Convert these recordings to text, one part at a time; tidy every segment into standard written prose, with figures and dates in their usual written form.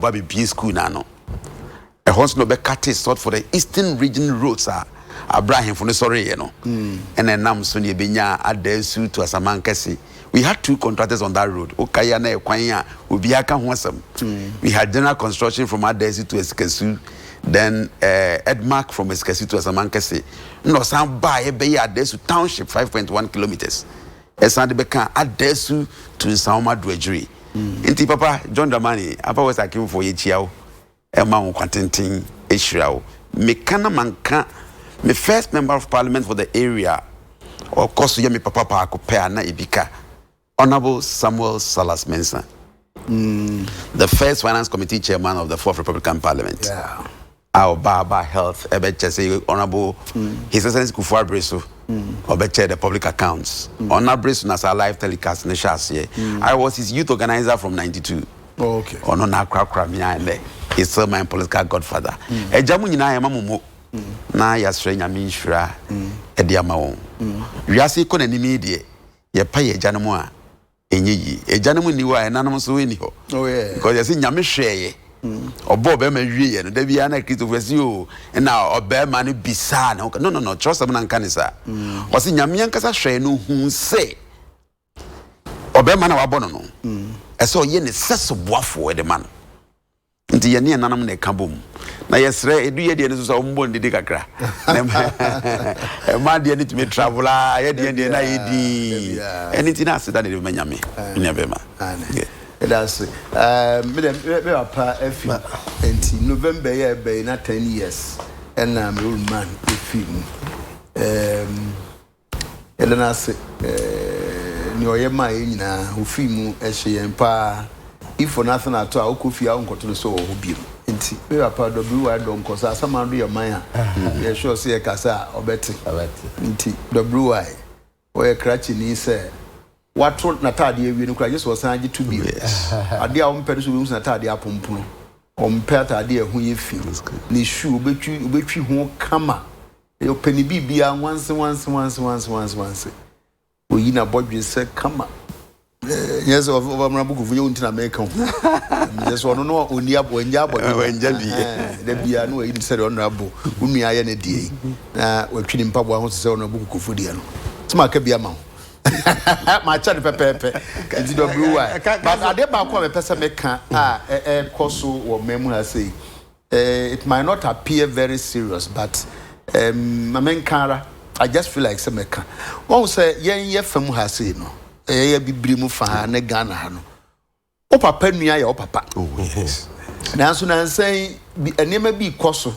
Baby B school nano. A horse no be cut sort for the eastern region roads Abraham from the sorry, you know. And then Nam Sunny Benya Adesu to Asamankesi. We had 2 contractors on that road. Okayana Kwanya, Ubiaka Wansam. We had general construction from Adesu to Eskesu. Then Edmark from Eskesu to Asamankesi. No, some by a bay Adesu township 5.1 kilometers. Esande Beka Adesu to Sauma Dwejuri. Inti Papa John Damani, Papa was like him for Yichiao. Emma Quantintin Israel. Mekana Manka, my first member of parliament for the area. Of course, you me Papa Pakopea na Ibika. Honorable Samuel Salas Mensah. The first finance committee chairman of the 4th Republican Parliament. Yeah. Our Baba Health, Ebeche, Honorable His Excellency Kufuor Bresu, Obeche the public accounts. Honorable Bresu Nasa live telecast in the I was his youth organizer from 92. Oh, okay. Onona Krakra Miane. He's still my political godfather. A Jamunina Mamumo. Na Yasrenya Mishra, Ediamao. Yasi Kon and immediate. Ye pay a Janamua. A Janamu knew I anonymous winning. Oh, yeah. Because you see Yamishe. Or Bob Emery and Debiana Kit was you, and now or bear money bisan. No, trust them and canisa. Was in Yamiancasa Shenu who say or bear man of Abono. I saw yen is such a waffle the man. Into Yania Nanam Kabum. Now, yes, do you do some one did a crack? A man didn't to me travel. I had the Indian ID. Anything else that it may me. Never mind. That's it. In November, yeah, by not 10 years, and I'm a old man. And then I say, no, my who film as she empire. If for nothing at all, could feel uncle to the soul who be. We are part of blue. I don't cause some of your Maya. Yeah, sure, see a casa or better. The blue eye, where cratching is said. What told Natalia, you know, just was 92 years. A dear own person who's Natalia Pompuno. On Peta, dear, who you feel. Ni shoe, but you won't come up. Your penny be once. We in a body said, come up. Yes, of my book of you in America. Just want to know only up when Jabba, there be no instead honorable. Umi I any day. We're treating Papa wants to say on a book of Fudiano. Smart can be a mount. My child pepe and the blue eye. But I did back a person make a course or memoir say it might not appear very serious, but my main cara, I just feel like some meka. One say, yeah, from has say no. Be brimufa and a gun. O papa, near your papa. Oh, yes. Now, soon I say, a name be coso.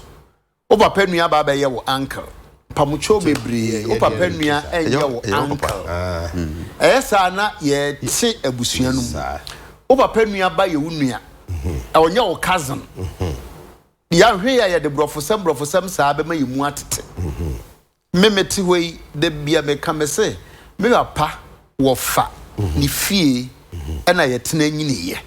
O papa, near Baba, your uncle. Pamucho bebree o papa nua enye uncle na ye ti abusuanum o papa nua ba ye wunua onye wo cousin ya hwe ya de brofosam saa be ma ye mu atete memeti hoi de bia me kamese me papa wo fa ni fie na ye tena nyine ye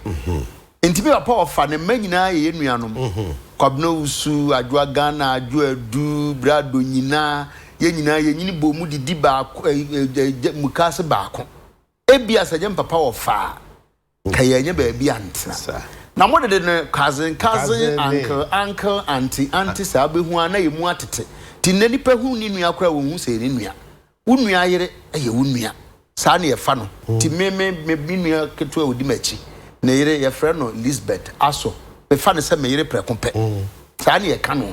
enti me papa wo fa ne manyina ye nuanom Kwabno usu adwa Ghana adwa du brado nyina ye nyini bomu didi ba mukase baako ebia saje papa wo fa kayenye ba bia ntena na mo de ne cousin uncle auntie sa be hu ana ye mu atete ti nani pa hu ni nua kra wo hu se ni nua unua yere eye unua sa na ye fa no ti me nua keto odi machi na yere ye frɛ no Elizabeth aso me fa ne se me yere prekompe sa na ye ka no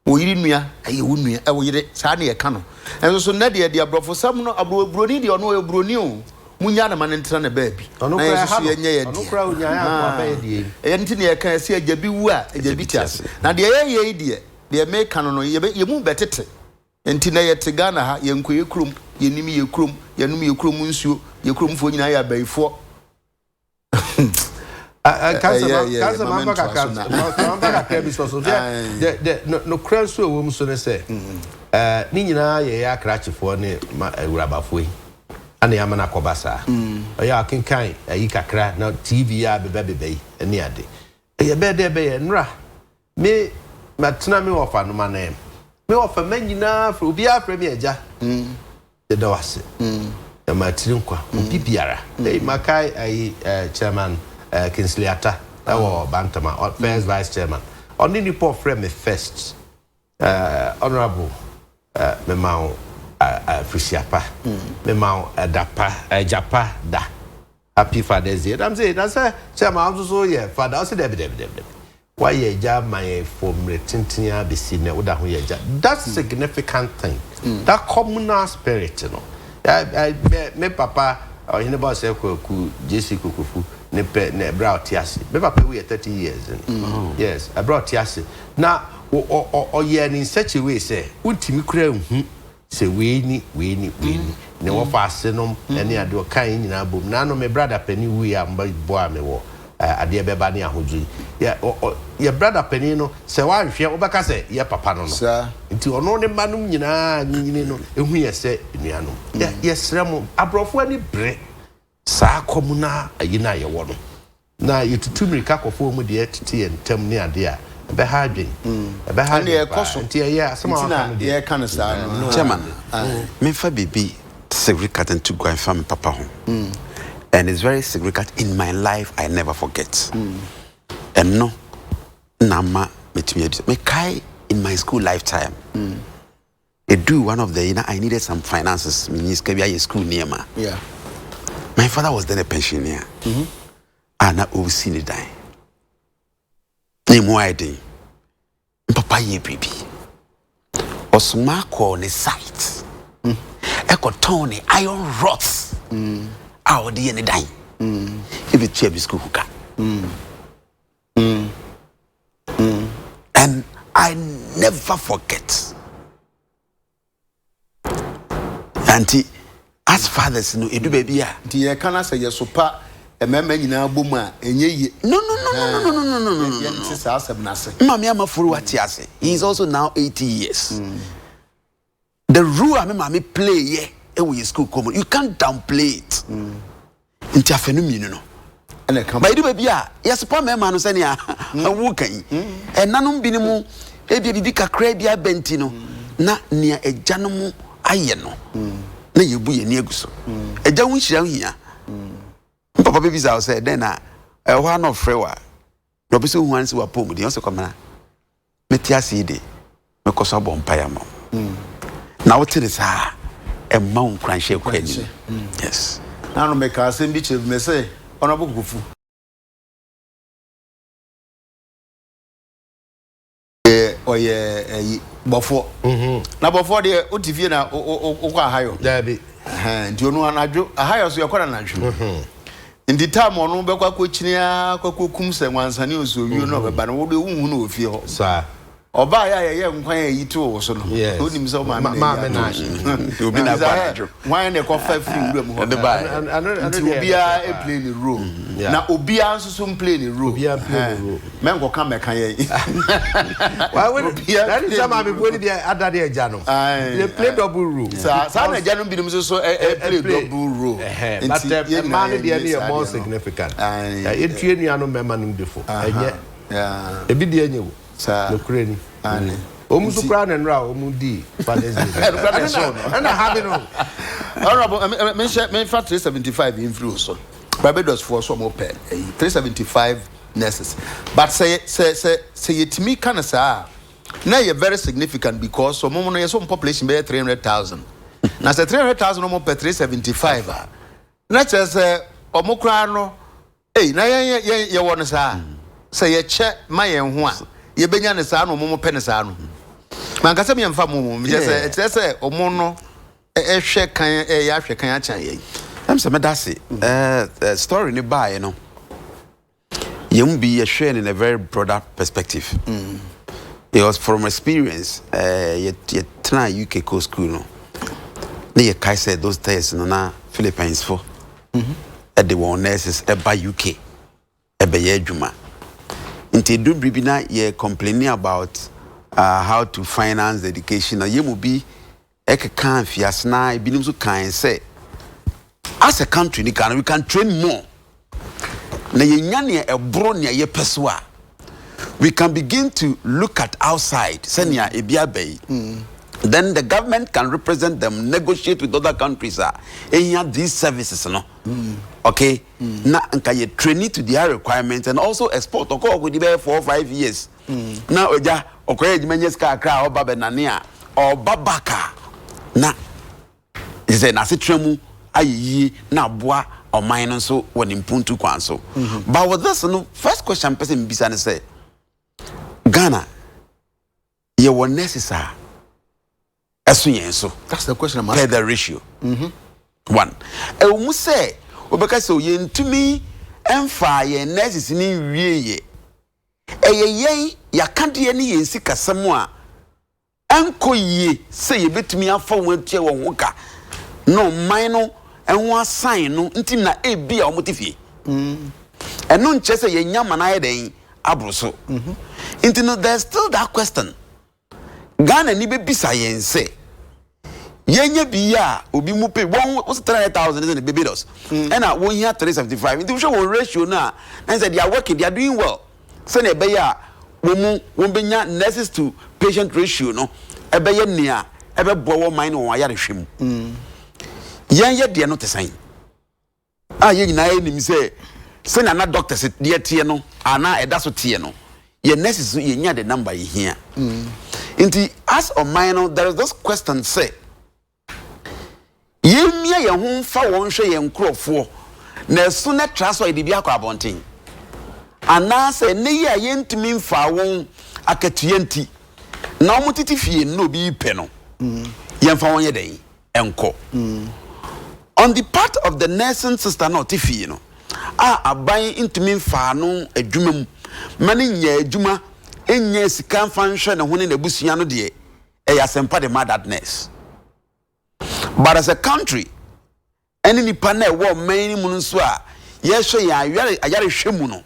wo yiri nua eye unua e wo yere sa na ye ka no enso so na de abrofo sam no abroni de ono abroni o munya na man ntra na baabi na ye so ye nye ye de kra unya ya kwa ba ye de e nti ne ye ka se ajabi wu a ajabi tiase na de ye de me ka no ye mu betete nti na ye te Ghana ha ye nkoye krum ye nimi ye krum ye num ye krum nsuo ye krum fo nyina ya baifo kansa mamba kakra bi so de no kranso wo muso ne se ni nyina ye ya krachefo ne urabafo yi ana ya mana kobasa ya akinkan ayi kakra na TV ya bebe yi eni ade ye be de be ye nra me matena me ofa no manem me ofa manyina fro obi afre me eja de dawase ya matiri nkwa obi biara makai ayi chairman Kinsliata Ewo Bantama, first vice chairman. Only Nipo friend me first. Honorable Memao Frisiapa. Memao Dapa Japa da. Happy Father's Day. I'm saying that's a chairman also yeah. Father also Debbie. Why ye jab my form retintia be seen Uda who ye jab. That's significant thing. That communal spirit, you know. Me papa or in about say ku JC Kukufu ne bra tiasi. Me papa we 30 years. Yes, I brought tiasi. Now or ye in such a way say untimi kura say we ni ne wo fa asenom ene ade kan nyina bom na no me brother penny we am boy me wo ade beba ne ahodwi ye brother penny no se wa hwe obeka se ye papa no no nti ono ne manum nyina nyini no ehu ye se nuanom ye srem abrofo ani bre sa komuna ayina ye wo no na ye tutumrika kofo mu de tete entam ne ade a be hadwen be hadwen nti ye asema wa ye kan sa no chairman me fa bibi significant to go and find papa home. And it's very significant in my life. I never forget. And no, Nama me kai in my school lifetime. I do one of the I needed some finances. Minis school near ma. Yeah. My father was then a pensioner. And I overseen it die. Name why day. Papa ye baby. Osuma ko ne site. Tony iron rods out the any dime. If it chair school hookah. And I never forget. Auntie, as fathers, no, it do baby. The can I say yes, so pa a man in our boomer and ye. No. Mammy, I'm a fool what he is also now 80 years. The rule I mean, play yeah. We school common. You can't downplay it. Into a phenomenon. And I come by the baby. Yes, poor man, Sania, a walking. And nanum binimu, a baby crabia bentino, not near a janomo ayano. Nay, you be a neguso. A young shall here. Papa babies, I'll say, then a one of Frewa. Robinson once were poor, the also come. Metiasi de, because of Bompayamo. Now tell us, a mount cranship question. Yes. Now make us in beach of Messe, honorable Gufu. Or ye, before. Now before the Utivina or Ohio. There be. And you know, a higher so you're quite natural. In the time on Ubeka Kuchinia, Kokums and once I knew so you know, but what do you know if you, sir? Or buy a young quiet too, so yes. Put him so, mamma, you'll be why in a coffee room or the buy and be a plain room. Now, Obia soon plain room. Man will come back. Why would that is some of the other day, Jano? They play double room. Sana Jano be so a double room. But the man is more significant. It trained you no before. Yeah, a bit the crane. Almost crown and row, Mudi. And I have it on. Honorable, men fat 375 influence. Barbados for some more pen, 375 nurses. But say it to me, can say, now you're very significant because so moment some population be 300,000. Now say 300,000 more per 375. Not just Omocrano. Hey, now you want to say a check my and one. Ye benya ne saa no momo pene saa no man ka se me mfa momo me say omono hwe kan ya hwe kan achan ye am se me dase story ni buy no yem bi ye hwe in a very broader perspective it was from experience ye try UK co school no na ye kai said those days no na Philippines for at the one nurses by UK e be ye adwuma. Inti do bribina ye complaining about how to finance the education. Ye mu bi ek kan fiasna binum so kan say as a country we can train more. Na ye nya ne ebro ne ye peswa. We can begin to look at outside senia ebia bay. then the government can represent them, negotiate with other countries. And these services, no, okay, na nkaye training to their requirements and also export. Okay, we be 4 or 5 years. Now, oja, okay, jimenye skakra or babenania or babaka na. Is a nasitremu ayi na boa or mine so when impuntu kwanso. But with this, no first question person bisane say Ghana, you were necessary. So that's the question I'm asking. The ratio. One. We say, because so yen to me, and fire necessary ye. Ye, ya can't any yen sick as someone. Uncle ye say you bet me up for one chair or walker. No minor and one sign no until na a be or motifi. And non chess a yam and I day abroso. Into there's still that question. Ghana ni be bisayen say. Yenye biya obi mu pay 1,300,000 in the baby does. And I 1 year 375. Into show ratio na and said they are working, they are doing well. Send a beya wombenya nurses to patient ratio no. A beya near ebe bowo mine on wire shim. Yenye they are not the same. Yen na enim say send another doctor sit dear tie no ana e da so tie no. Your nurses yenya the number here. Inti as or minor there is this question say Yemia ye ho fa won hwe ye nkrofo na so na traso ide bia kwa abonten ana se ne ye yentimi mfa won akatuyanti na omotiti fie no bi pe no yemfa won ye den enko on the part of the nursing sister no tifie no aban intimi mfa no adwumam mane nya adwuma enya sika mfa nhwe ne ho ne busua no de e ya sempa de madness. But as a country, any panel war many munuswa, yes, ayare shemuno.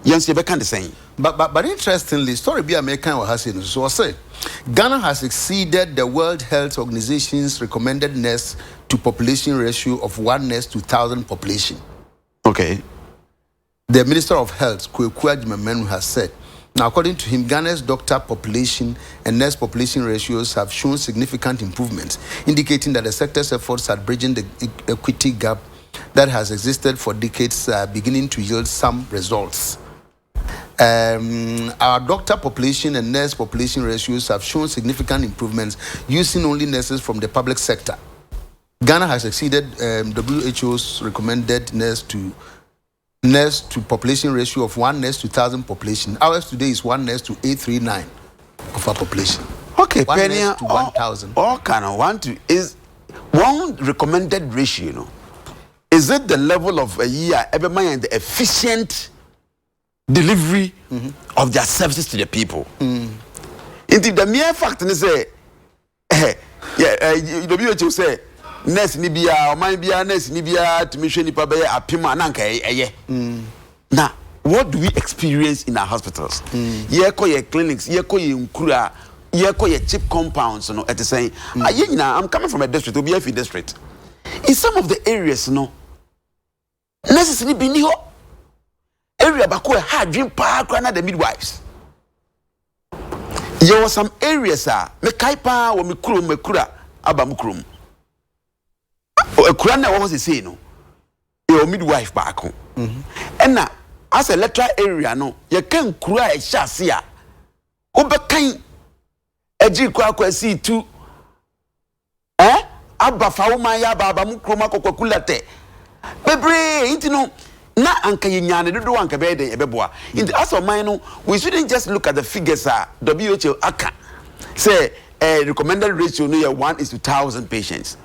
Yes, you can the same. But interestingly, story be American or has so I say Ghana has exceeded the World Health Organization's recommended nurse to population ratio of 1 nurse to 1,000 population. Okay. The Minister of Health, Kweku Adjumamenu, has said. Now, according to him, Ghana's doctor population and nurse population ratios have shown significant improvements, indicating that the sector's efforts at bridging the equity gap that has existed for decades are beginning to yield some results. Our doctor population and nurse population ratios have shown significant improvements using only nurses from the public sector. Ghana has exceeded WHO's recommended nurse to population ratio of 1 nurse to 1,000 population. Ours today is 1 nurse to 839 of our population. Okay, 1 Penny nurse to 1,000. All kind of want to is one recommended ratio. You know, is it the level of a year every man and the efficient delivery of their services to the people? Indeed, the mere fact is say, WHO say. Nurse ni bia o man bia nurse ni bia to me hwe nipa be apima na nka eye na what do we experience in our hospitals ye ko ye clinics ye ko ye nkura ye ko ye cheap compounds no at saying I'm coming from a district obi afi district in some of the areas no nurses ni bi ni ho area ba ko ha dream pa kra na the midwives there were some areas me kai pa wo me kura abam kurom a crana was say no your midwife back and now as a electoral area no you can cry a shasia obekan eji kwa see two abba fauma ya baba mu kroma kokulate bebre intino na anka yinyane dodo anka be den ebeboa in as of mine we shouldn't just look at the figures WHO aka say recommended ratio no 1 is to 1,000 patients.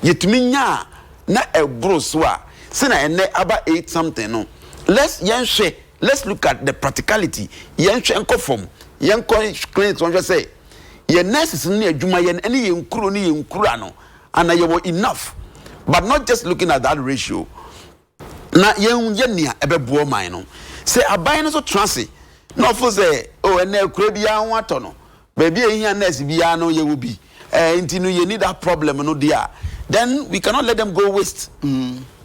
Yetminya na ebroswa sina ene aba 8 something no let's look at the practicality yenhwe enko form yenko clinics won say ye nurses ni adwuma ye ene ye nkuro no and ye were enough but not just looking at that ratio na ye nia ebebo man no say aban no so transi no for say oh ene kuro bia ho ato no baby ehia nurse bia no ye wo bi intinu you need that problem no dia then we cannot let them go waste.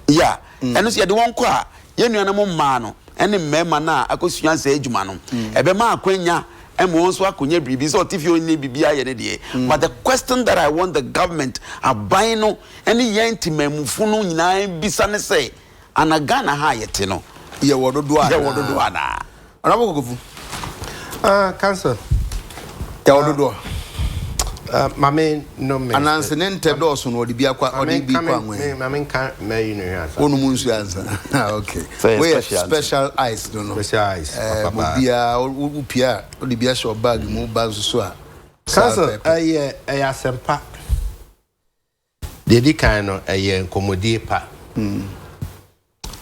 Yeah. And so the one kwa ye nuanam ma no ene mmema na akosua se adwuma no ebe ma akwanya and we also akunye bibi so if you need bibi aye ne de. But the question that I want the government aban no any yenti memufu no nyina bisa ne say anagana ha yete no. Ye wododo ana. Ye wododo ana. Arabo kofu. Cancer. Ye wododo. Mame no me. Ananse ne ntedo so no odi bia kwa odi bi kwa nwe. Mame kan me no here answer. Onu munsu answer. Okay. We special ice no. Special ice. Mo bia upia odi bia show bag mu bag so a. Cancer asempa. Dedi kan no nkomodi pa.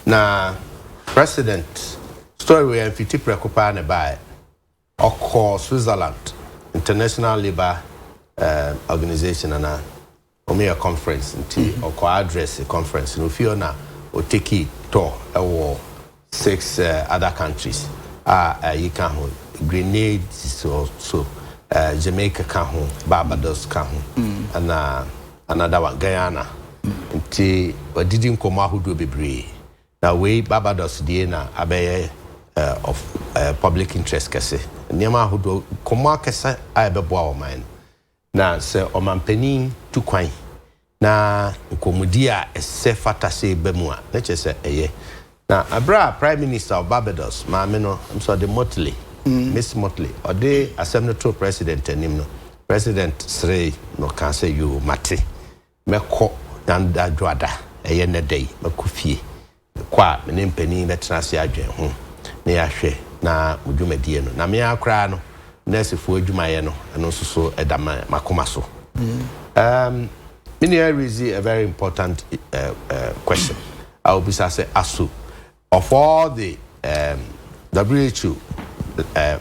Na president story we fiti prekopa na bai. Oko Switzerland International Labour organization and a conference or address a conference no Fiona or take it to 6 other countries you can Grenada so Jamaica can Barbados can and another one Guyana until didn't come out who do be brave now we Barbados Diana abe of public interest kese niema who do come out kese abebo mine na se omampani tu kwan na nkomudi a ese fata se bemu a na chese eye na abra prime minister of Barbados maame no I'm so the Motley Miss Motley or the assembly president enim no president srey no can say you mate meko nanda dwada eye na day makufie kwa me mpani betena se adwen ho na ya hwe na udwumadie no na me akra no nursefu adwumaye no eno so edama makoma so many areas a very important question I will be say asu of all the WHO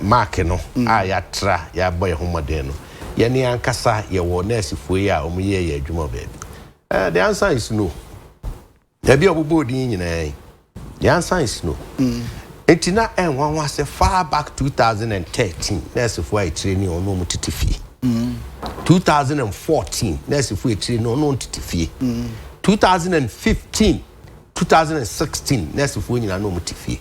mark no ya tra ya boy homoden no ye ne ankasa ye wo nursefu yi a omuye ye adwuma baby the answer is no there be obubodi nyina the answer is no Etina one was far back 2013. That's if we training on no mutitifi. 2014. That's if we training on no mutitifi. 2015, 2016. That's if we no mutitifi.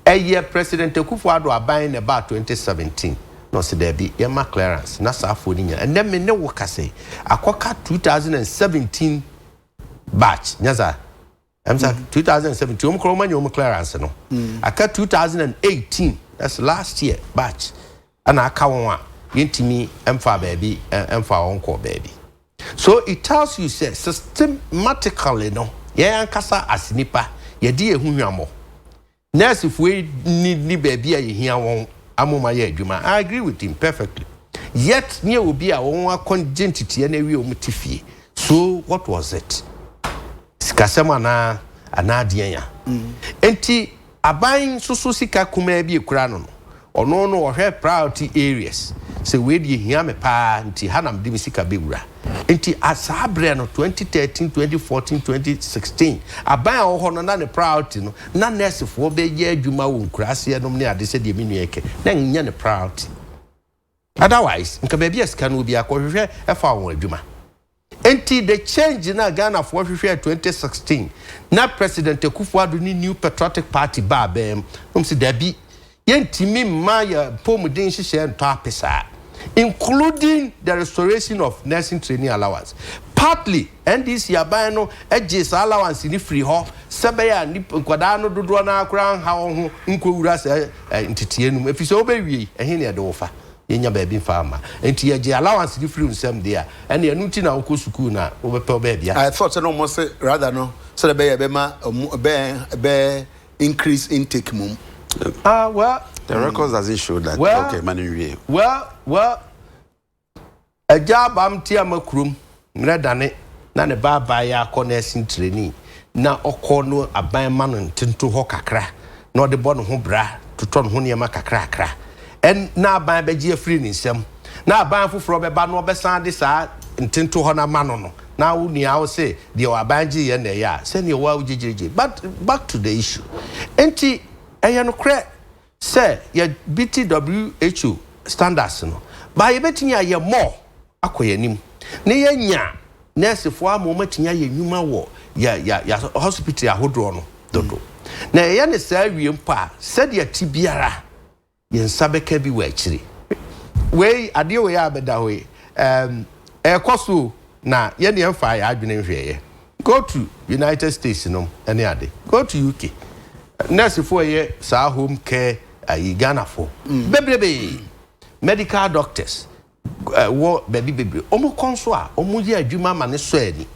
A year President Akufo-Addo are buying about 2017. No, so there be Emma clearance. That's our food in and then me no work I say. Akwaka 2017 batch. Nyaza. I'm saying 2017, you clearance no. I cut 2018, that's last year batch. And I can't into me emfa baby emfa uncle baby. So it tells you say systematically no, yeah kasa asnipa, ye di ehunyamo. Nurse if we need baby a here won amoma ye adwuma. I agree with him perfectly. Yet near will be a one congentity and a real mutifie. So what was it? Sikasema na anadianya enti aban susu sika kuma bi ekura no ono no ohwe priority areas se we di hia me pa enti hanam di sika bewura enti asabre no 2013 2014 2016 aban ho no na ne priority no na nurse fo be ye adwuma wo nkurase no ne ade se de menu eke na nya ne priority otherwise nka be bi sika no bi akohwehwe efa wo adwuma. Enti the change na Ghana for 2016 na President Akufo-Addo ni New Patriotic Party ba bem si dabi yentimi ma ya pomuden hihye nto apesa including the restoration of nursing training allowance partly NDC aban no eje allowance ni free ho sebe ya ni nkwada no dodo na akura ha ho nkowura se ntitie num efise obewie ehe ne de wofa yenya baby farmer enti ye allowance di free nsem there and ye nuti na ukọ school na obepe baby I thought no more say rather no so the be ma be increase intake mum well the records doesn't show that okay man well a job am tia makrum mredane na ne baba ya nursing training na okọ no aban ma no tinto ho kakra na ode bo no ho bra toto no ho ne ma kakra and na ban beji free ni nsem na ban fufuro be ba no be san de sa ntinto ho na mano no na wo ni awo say de o abanji ye na ya say ne wa ujijiji but back to the issue enti eya no kre say ye BTWHO standards no ba ye betinya ye more akoyanim ne ye nya nurse fo am o matinya ye nwuma wo ya hospital ahodro no dodo na ye ne sa wiem pa said ye tibiara yen sabeka bi wa akire we adeɛ we abɛda we ɛkɔso na ye ne mfa ya adwene hweye go to United States no ene ade go to UK nurse for ye sa home care Ghana for bebrebe medical doctors wo baby omo konso a omo ye adwuma ma ne so ani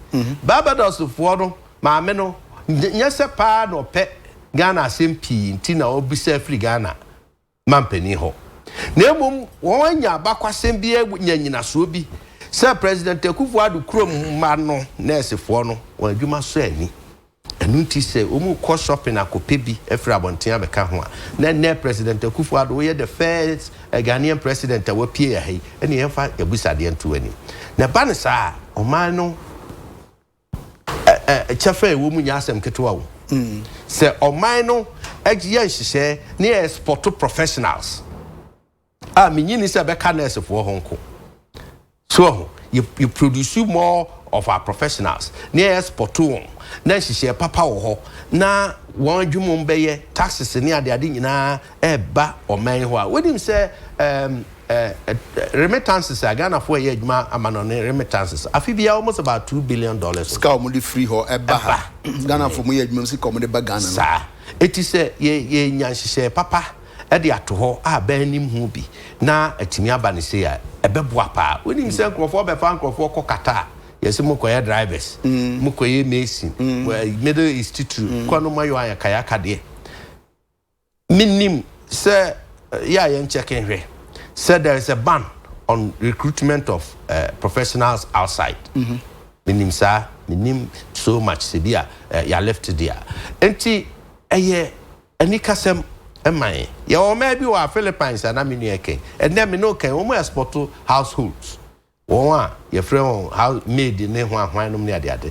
Barbados for no maame no nyese pa no pe Ghana sempi nti na obisa free Ghana mampani ho na emom wonya bakwasem bi nyanyina so bi se President Akufo-Addo krom ma no nurse for no won adwuma so ani enu nti se omu ko shopping akope bi efra abonten abeka ho a na President Akufo-Addo we the first Ghanaian president a wapie ya hi ene yemfa yabusade nto ani na ba ne sa oman no chefe wo mu nya asem ketewa wo se oman no agye nhihye na export professionals menyini se beka nurse for honko so you produce more of our professionals na export one na nhihye papa wo ho na won dwumom beye taxes ni ade nyina eba oman ho a wedim se remittances Ghana for ye adwuma amano remittances afibia almost about $2 billion ska mo di free ho eba ha Ghana for mo ye adwuma si kom de ba Ghana sa eti se ye nyanhyehyɛ papa e de ato ho a ba anim hu bi na atimi aba ne se ya ebeboa pa wenim se nkrofo be fa nkrofo kokata yes mo koye drivers mo koye mason Middle Institute kwano mayo ayakaya kade minim se ya yen checking hwe said there is a ban on recruitment of professionals outside. Minim sa, minim so much sebia ya left there. Enti eni kasem emai. Ya o maybe wa Philippines and aminu eke. And then me no ken o mo export to households. Won your friend how made ne ho ahwan no ne ade.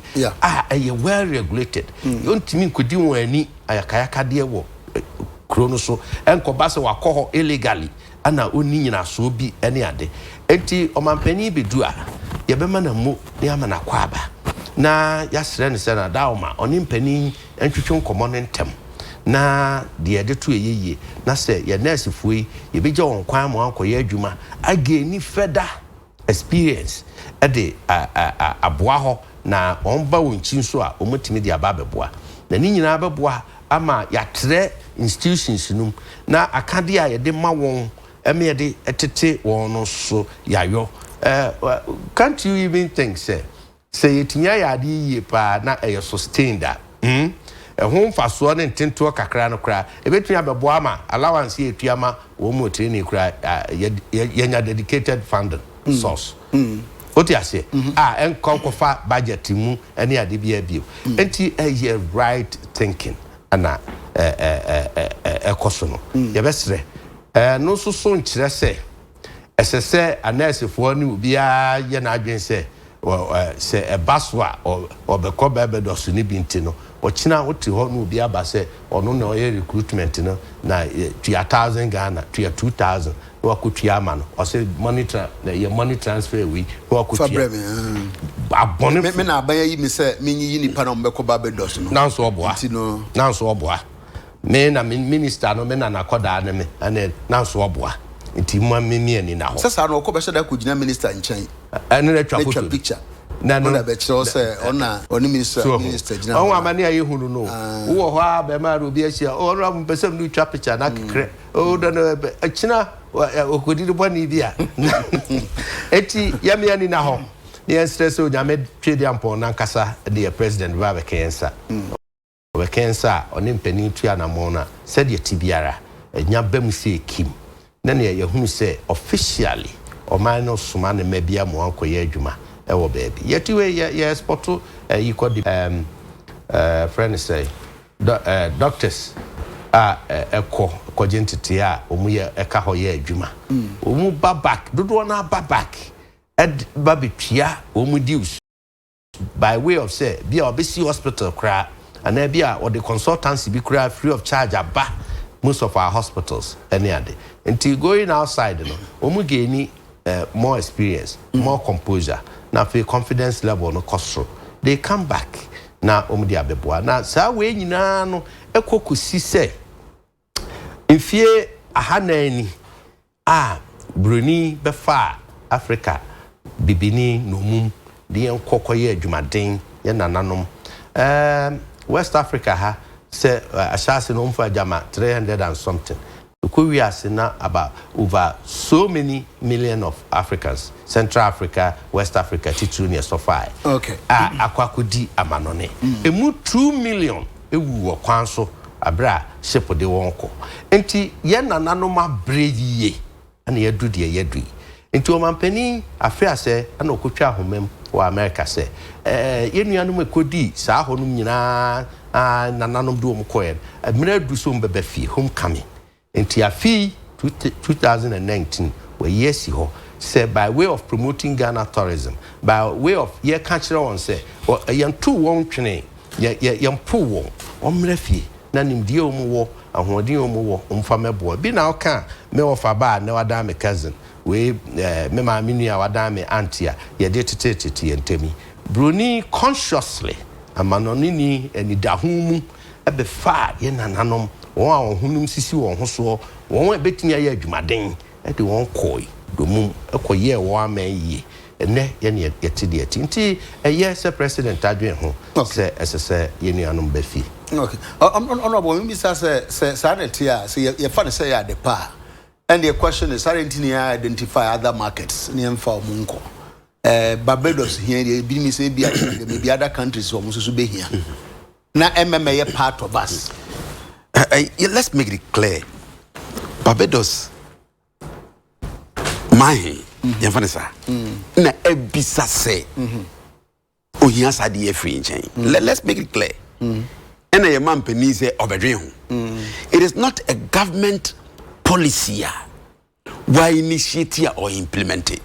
Well regulated. You ntimi nkodi won ani ayakaya de wo krono so enkoba se wakoho illegally. Ana oni nyina so bi ene ade enti omampani bedu a ye bema na mu ne amana kwaba na ya sere ne se na daoma oni mpani entwetwe nkomo ne ntem na de de to eyeye na se ye nurse fuyi ye beje won kwan mo akoye adwuma ageni feda experience e de aboa ho na onba wonchi so a omotimi de aba beboa na ni nyina beboa ama ya tre institutions num na akade a ye de ma won emede etete won so yayo can't you even think say etinya ya de yie pa na sustain that ho mfaso ne ntento kakra no kra ebetunya bebo ama allowance etuama wo mo training kra yenya dedicated funding source oti ase enkofa budget mu ene ade bia bio enti right thinking ana ekoso no ye besre no so nkyere se esese anese fo ni bia ye na adwen se baswa obekọ bebe do so ni binti no ochina woti ho no bia ba se ono na oye recruitment no na 1000 Ghana to 2000 no akutua ama no o se monitor na ye money transfer we no akutua abone me na abaya yi me se menyi nipa na mbekọ ba be do so no nanso oboa nanso oboa me na minister no me na nakoda na me ane nanso oboa nti mu amemi ani na ho sasa na okọ be sheda ko gina minister nchen ene na twa photo picture na no be chiro se ona oni minister gina on amani ayi hunu no wo ho a be ma ro bi ahia o ro am pesem du twa picture na kekre o do no achina okodiri boni bia eti yami ani na ho ne stress o nyame twedi ampo na nkasa de president Adekye Nsroma Kensa oni mpani tua na mona said ye tibiara enya bam se kim na ne ye hunu se officially o man no suma ne mabia mo ankoye adwuma e wo baabi yetiwe ye export you could friend say doctors kojentity a omu ye eka ho ye adwuma omu babak dodo na babak ed babetua omu dues by way of say bia obesi hospital kra and ebia or the consultancy be create free of charge aba most of our hospitals any ade until going outside no omu gain more experience more composure na feel confidence level no cost they come back na omu dia beboa na sa we nyina no ekokusi se ifie ahanani Bruni befa Africa bibini nomum de enkokoye adwumaden ye nananom West Africa ha say ashase no mfa jama 300 and something we are seeing about over so many million of Africans, Central Africa, West Africa, Titunia, so far. Okay. Aquakudi amanone. Emu 2 million. Ewu wakwanso abra shepo de wonko. Enti ye nananoma breyi ye. Ani yedu de yedui. Enti omampeni afia se ana okotwa homem wa America se. Ye nuanum ekodi saa honum nyina nananom do omkoyen. Mira du so mbebe fi homecoming. Enti afi 2019 we yes ho say by way of promoting Ghana tourism, by way of ye catch on say or yan two won twene yan po won omrefi na nimdie omwo ahoden omwo omfa mebo bi na oka me ofa ba na wada me cousin we me ma me nua wada me auntie ye de tete ntemi broni consciously amanonini eni dahumu ebe fa ye nananom won hunum sisi won ho so won betimi aye adwumaden e de won koi domum ekoye won amaye ene ye ne yete de tinti eye se president adwen ho se esese ye nuanom bafi okay honorable me say sanity say ye fa ne say ya de pa and the question is sanity identify other markets ne emfa omunko Barbados here bi mi say bi maybe other countries wo so be here na MMA ye part of us. Let's make it clear. Barbados, my Yanfanesa, na ebisa say, oh, he has had the free chain. Let's make it clear. And a man penny say obedient. It is not a government policy why initiate or implement it.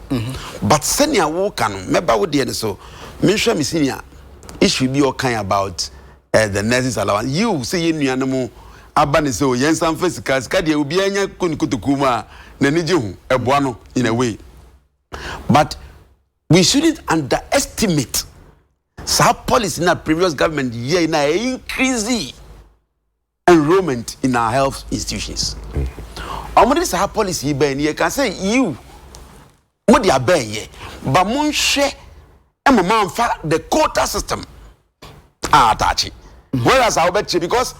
But senior work and member with the so mention me senior it should be all kind about the nurses allowance. You say in animal. Abani so yen san physical skadi obi anya kunikutuma na nijehu eboano in a way, but we shouldn't underestimate some policy in our previous government year in a increase enrollment in our health institutions. This our policy ben you can say you what they are ye but mon share and man the quota system attach whereas I bet you because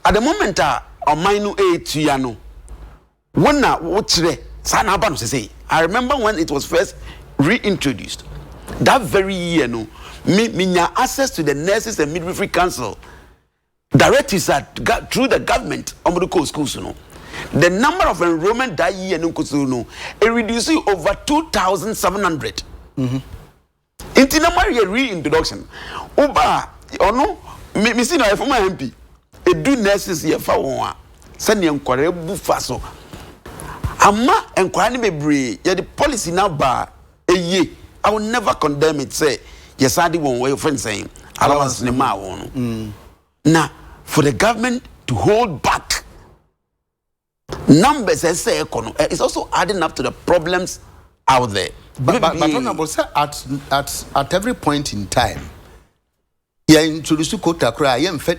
at the moment, on my new age, when I remember when it was first reintroduced. That very year, me access to the Nurses and Midwifery Council directives that through the government on the schools. The number of enrollment that year, it reduced over 2,700. In the reintroduction, Oba, no, me see no former MP. E do nurses ye fa won a se ne enkware bu fa so ama enkware ne bebre ye the policy na ba eye I will never condemn it say yes ade won way friend saying allowance ne ma won na for the government to hold back numbers say econo it's also adding up to the problems out there but at every point in time yeah, introduce quota cry. But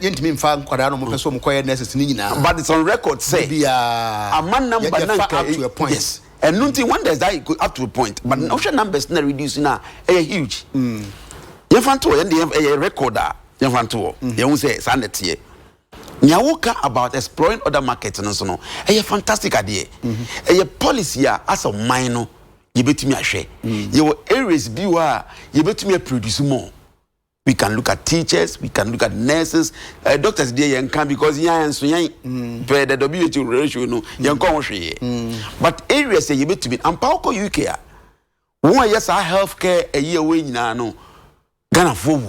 it's on record say a man number up to a point. Yes, and nothing one does that up to a point. But ocean numbers not reducing now a huge. You want to end the recorder. You want to. You won't say sanity. Nyawoka about exploring other markets and so on. A fantastic idea. A policy as a minor. You bet me a share. Your areas be where you bet me a produce more. We can look at teachers, we can look at nurses, doctors there can because the WHO ratio no but areas say you bet to be and Pauko UK. One yes our healthcare a year away no Ghana for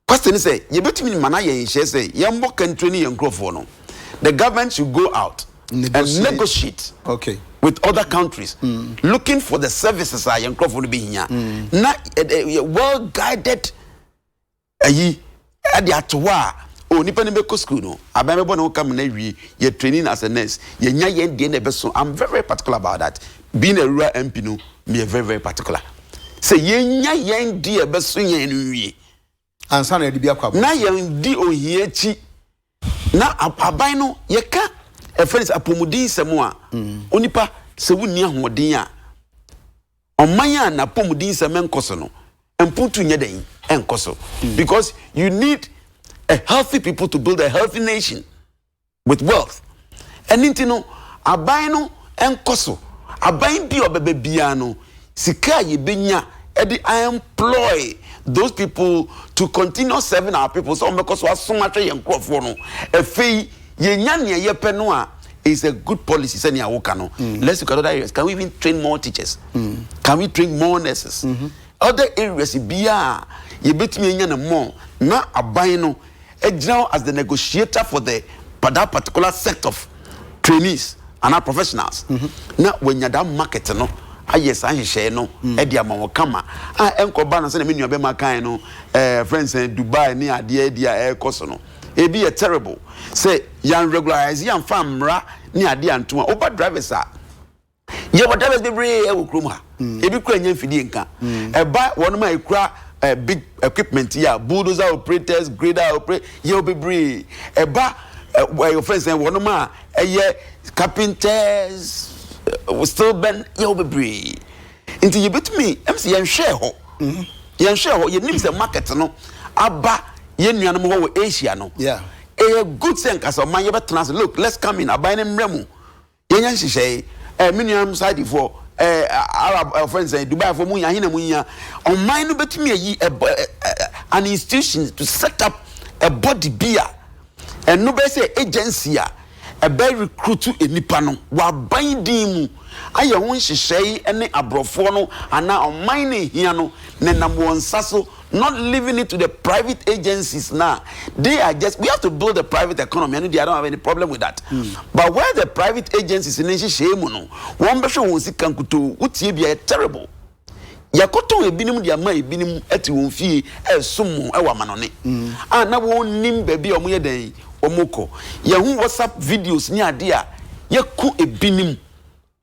question is say you bet to me manaya share say yambo can train young for no. The government should go out and negotiate. Okay. With other countries, looking for the services I am to be here. Not well guided. Ye at the Atwa, oh, Nipanimeko school. No, I remember no come every year training as a nurse. I'm very particular about that. Being a rural MP, no, me very particular. Say, yen dear Bessun yen. And son, na yen di o yechi. Na abino ye can't. a friends apomudi semua onipa se wunni ahoden a omanya na apomudi semen koso no emputu nye den enkoso because you need a healthy people to build a healthy nation with wealth and intino aban no enkoso aban bi obebe bia no sika ye benya edi employ those people to continue serving our people so because we so much yenkrofo no efei yenya ne yepe no a is a good policy say ne awoka no let's look at other areas. Can we even train more teachers? Can we train more nurses? Other areas bia ye betimi enya na more na aban no ejina as the negotiator for the that particular set of trainees and our professionals na when you that market no ayes ahihye no e dia ma wokama enkoba no se na menu be makan no friends in Dubai ni ade dia koso no e be terrible say yan regularize yan famra ni ade anto oba drivers a ye what drivers be bre e wo krom ha e bi kura nya mfidie nka e ba wono ma e kura big equipment here bulldozer operators grader operators ye be bre e ba your friends say wono ma carpenters still ben you be brave until you bet me MC yen share ho ye nim say market no aba ye nuanom ho Asia no yeah a good thing as a man you better look let's come in abai nem remu ye nyan hihye minuam side for Arab friends say Dubai for mu ya hina mu ya on man no betumi yi an institution to set up a body beer and no be say agency a be recruit enipa no wa binding mu aye won hihye ene abrofo no ana on mine hia no ne nam won saso not leaving it to the private agencies now. They are just, we have to build a private economy and I don't have any problem with that. But where the private agencies in shame no one be won si kankuto utie bia terrible. Yakoto ebinim dia ma ebinim ati won fie esum e wa manone na won nim ba bi omo ye den omoko ye hu WhatsApp videos ni ade a ye ku ebinim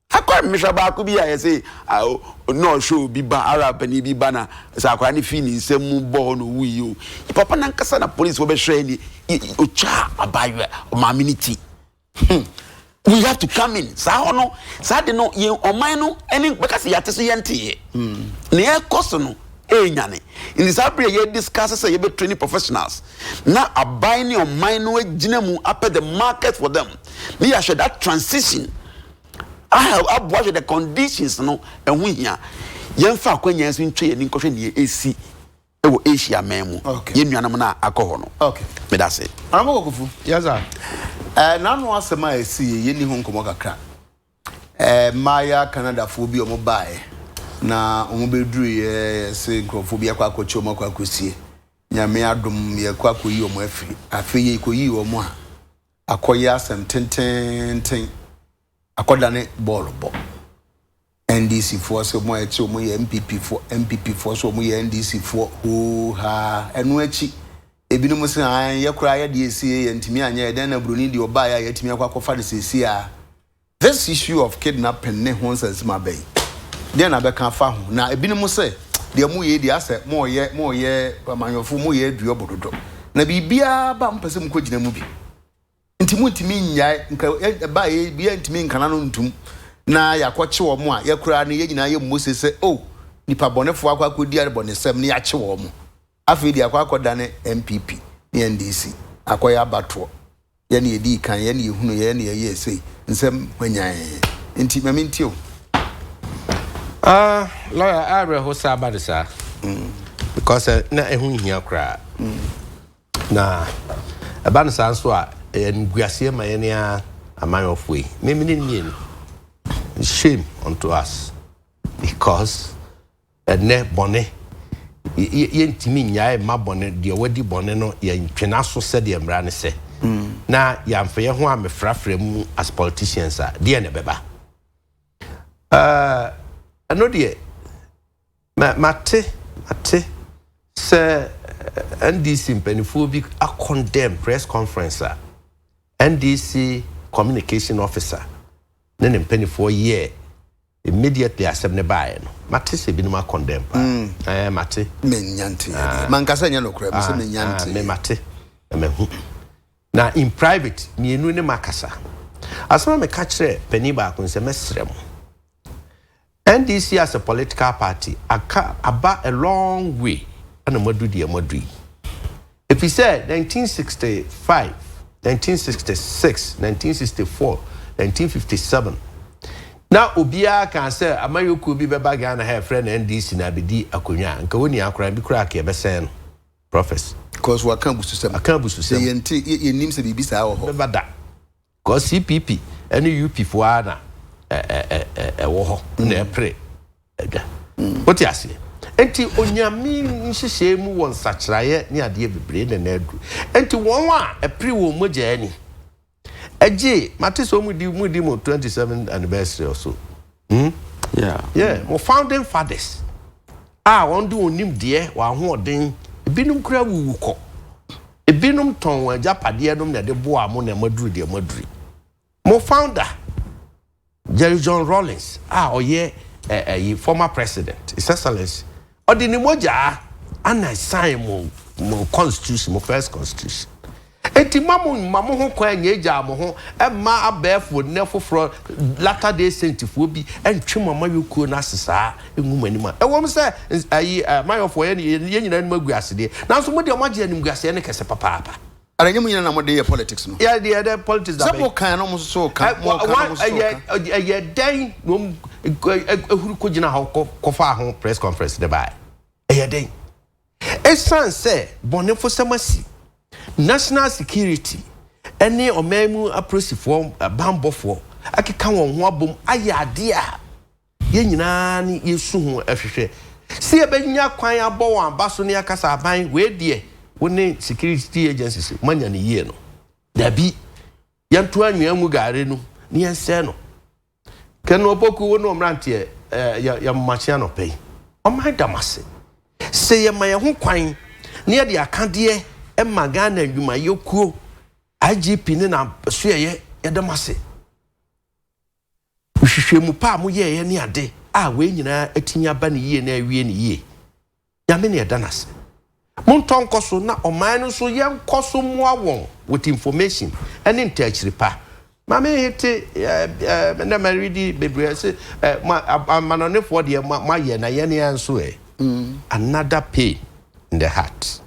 akwa misha ba ku bi a say no show bi ba Arab ni bi ba na sa akwa ni fi ni nsem bo no wi o papa na nkasa na police wo be hwe ni ocha abaywe o maminity we have to come in sa hono sa de no ye oman no eni because ya teso ye ntie ne e koso no enyane in this area ye discuss say ye be training professionals na abai ni oman no agina mu up the market for them me ya should that transition I have watched the conditions no and we here yemfa akwanya so ntwe ye ni nkwohwe ne esi ewo Asia memu ye nuanam na akọ no okay me da say anamo kofu yes sir na no asema esi ye ni hu nkomo kakra maya Canada fo bi omo bae na omo beduru ye se nkrofo bi akwa akochi omo akwa akosie nyame adom ye kwa akoyi omo afri ye koyi omo a akoya asem tenten akoda ne ball bo NDC force omo echi omo ye MPP force omo ye NDC for ho ha enu echi ebinum se an ye kura ye de esie ye ntimi anya den na broni de oba ya yetimi akwakofa de sesi a this issue of kidnapping ne ho sense ma bay den na be kan fa ho na ebinum se de mu ye de ase mo ye amanyofo mo ye aduo bododo na bibia ba mpese mko gina mu bi ntimi nya nka ba ye bia ntimi nkana no ntum na yakwache wo mo a ye kura ne ye nyina ye Moses se oh nipa bonefo akwakodi are bonesem ne yache wo mo afi di akwakoda ne MPP ne NDC akoya abato ye ne edi kan ye ne ehunu ye ne ye sei nsem hwanyan enti maminti o lawyer Abre ho sa ba de sa because na ehun hia kra na aba nsa nso a nguase ma ye ne amanyofo yi me shame unto us because ne bone ye ntimi nyae ma bone de wadi bone no ye ntwena so se de mra ne se na ya mfeye ho a mefrafra mu as politicians a de ne beba ano de mate se NDC mpanifo bi a condemn press conference a NDC communication officer ne mpanifo ye immediately asem ne bae no mate se binuma condemn mate menyante mankasa nya no kura me se menyante me mate me hu na in private mienu ne makasa Asama me catch penny back when se mesrem. NDC as a political party about a long way and a modri. If he said 1965, 1966, 1964, 1957. Now Ubia can say Amayo could be back and her friend NDC Nabidi Akunya and Kawuni Akra be crack a besen professor. Because what campus system? A campus system. Your names be bizarre. Bada. Because CPP any UP for Anna a war ne pray. What you say? Enti onyame nhyehyemu won sachraye ne ade bebre ne na adu. Enti won a pre wo moja ani. Eje mate so mudi mo 27th anniversary or so. Yeah, mo founding fathers. Won do onim de wa ho oden. Ebinum kura wuwuko. Ebinum ton wa japade nom na de boa mo na maduru de maduri. Mo founder Jerry John Rawlings oye former president His Excellency Odini moja ana sign mo constitution mo first constitution. Enti mamu ho kwa nyeja mo ho ma abefo nefofro latter day saintifo bi entwe mama yokuo na sesa engumanima ewom se mayofo ye nyina nima guasede nanso mo de mo age anim guase ne kese papa aranye mo nyina na mo de politics no yeah the politics that so kan no mo so kan mo kan mo so ye den no ehuru ko gina ha ko fa ho press conference de bai ye den esan se bonefo samasi national security any omemu approach for bambofo akeka won ho abom ayade a ye nyina ni yesu ho ahwehwe se e benya kwan abo wan baso ne akasa aban we de woni security agencies manya ne yie no dabi yanto anwea mu gare no ne yense no keno opoku woni omrante ya machia no pay o man damase se ye maye ho kwan ne ye de akade Emma Ghana yuma yokuo IGP ne na so ye yedamase uhwehwemu pa mo ye ne ade we nyina atinya ba ne yie na awie ne yie nyame ne yedanase monton koso na oman no so yenkoso mo awon with information and intachiri pa mama hete na maridi bebre se manonefo de ma ye na ye ne anso another pain in the heart.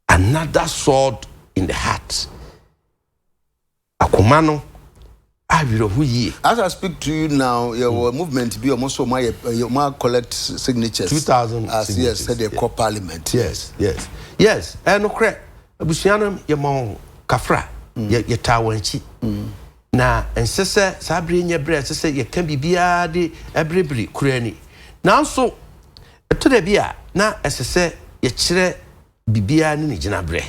Another sword in the heart. Akumano, as I speak to you now, your movement be almost so my collect signatures. 2,000 as yes, said the core parliament. Yes. And no crack. Abusianum yamon kafra ye tawanchi. Na ensese sabri nye bre sese ye kan bibia de ebrebri kurani. Now so to the bia na esese ye kire bibia ni gina bre.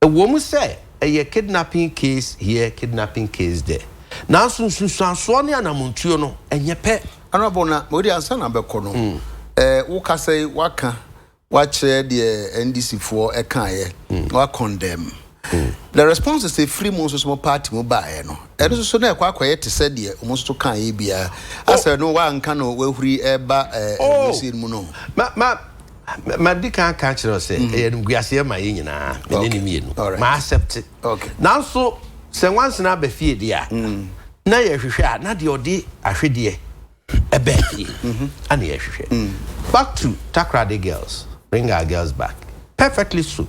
E wo mu say a kidnapping case here, kidnapping case there. Now so ne anamontuo no enye pe. Honorable na we dey answer na be kono. Wo ka say waka wa kire the NDC for e kan ye. Wa condemn. The response is a free most small party mo buy no. E do so na akwaye te said the almost to kan ye bia. As no wa nka no we huri e ba NDC mu no. Ma dika ka kire say e nguase ma ye nyina me ne mienu ma accept it. Now so se once na be fie dia na ye hwehwe a na de odi ahwede e be fie ana ye hwehwe back to Takrade girls, bring our girls back perfectly so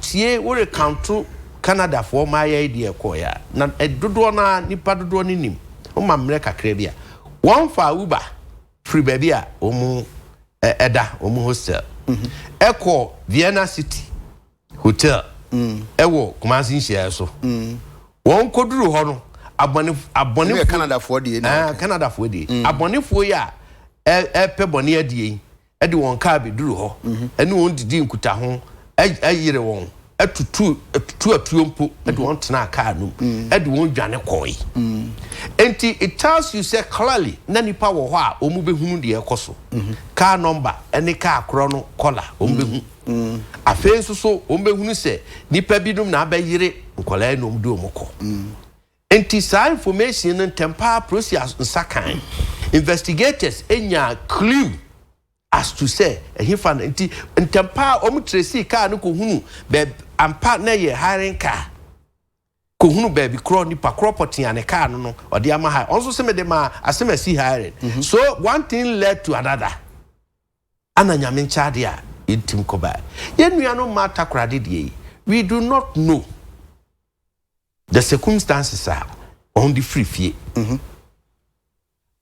tie we recount Canada for my idea ko ya na dodo na nipa dodo ni nim o ma mre kakra bia one fa Uber free baby a omu eda omu hostel Echo Vienna City Hotel ewo Kumasi Nhyia so won koduru ho no abone Canada for the Canada for the abone for ya pe bone adie e de won ka be duru ho ene won didi nkuta ho ayire won atutu atuompo e de won tena car no e de won dwane koi enti it tells you say clearly na nipa wo ho a omu behunu de ekoso car number ene car kro no color omu behunu afen so omu behunu se nipa bidum na abayire nkola no mdu omko enti sa information no tempa process nsakan investigators enya clue as to say he found enti tempa omu tracy car no ko hunu be ampa na ye hiring car kohunu baby crow ni pa property and a car no or the ama also say me dem asema see hiring so one thing led to another ana nyame nchade a intim ko ba ye nua no mata krade die we do not know the circumstances are on the free fee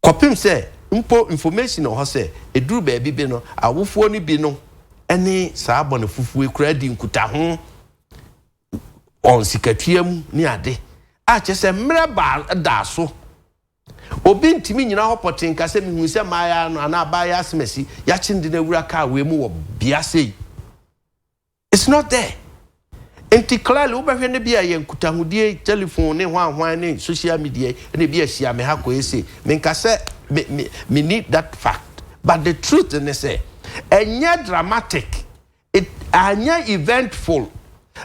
kopim say mpo information o ho say eduru baby bi no awofo ni bi no ene saa abone fufuwe kradi nkuta ho on sikatuam ni ade a chese mreba da so obi ntimi nyina hopotin ka se mihu se maya no ana abaya asemasi ya chinde na wura ka we mu wo bia sei it's not there enti clearly wo behwe ne bia ye nkutahudie telephone ne hwan ne social media ne bia hia me ha ko ese me nka se me need that fact but the truth is say enya dramatic it anya eventful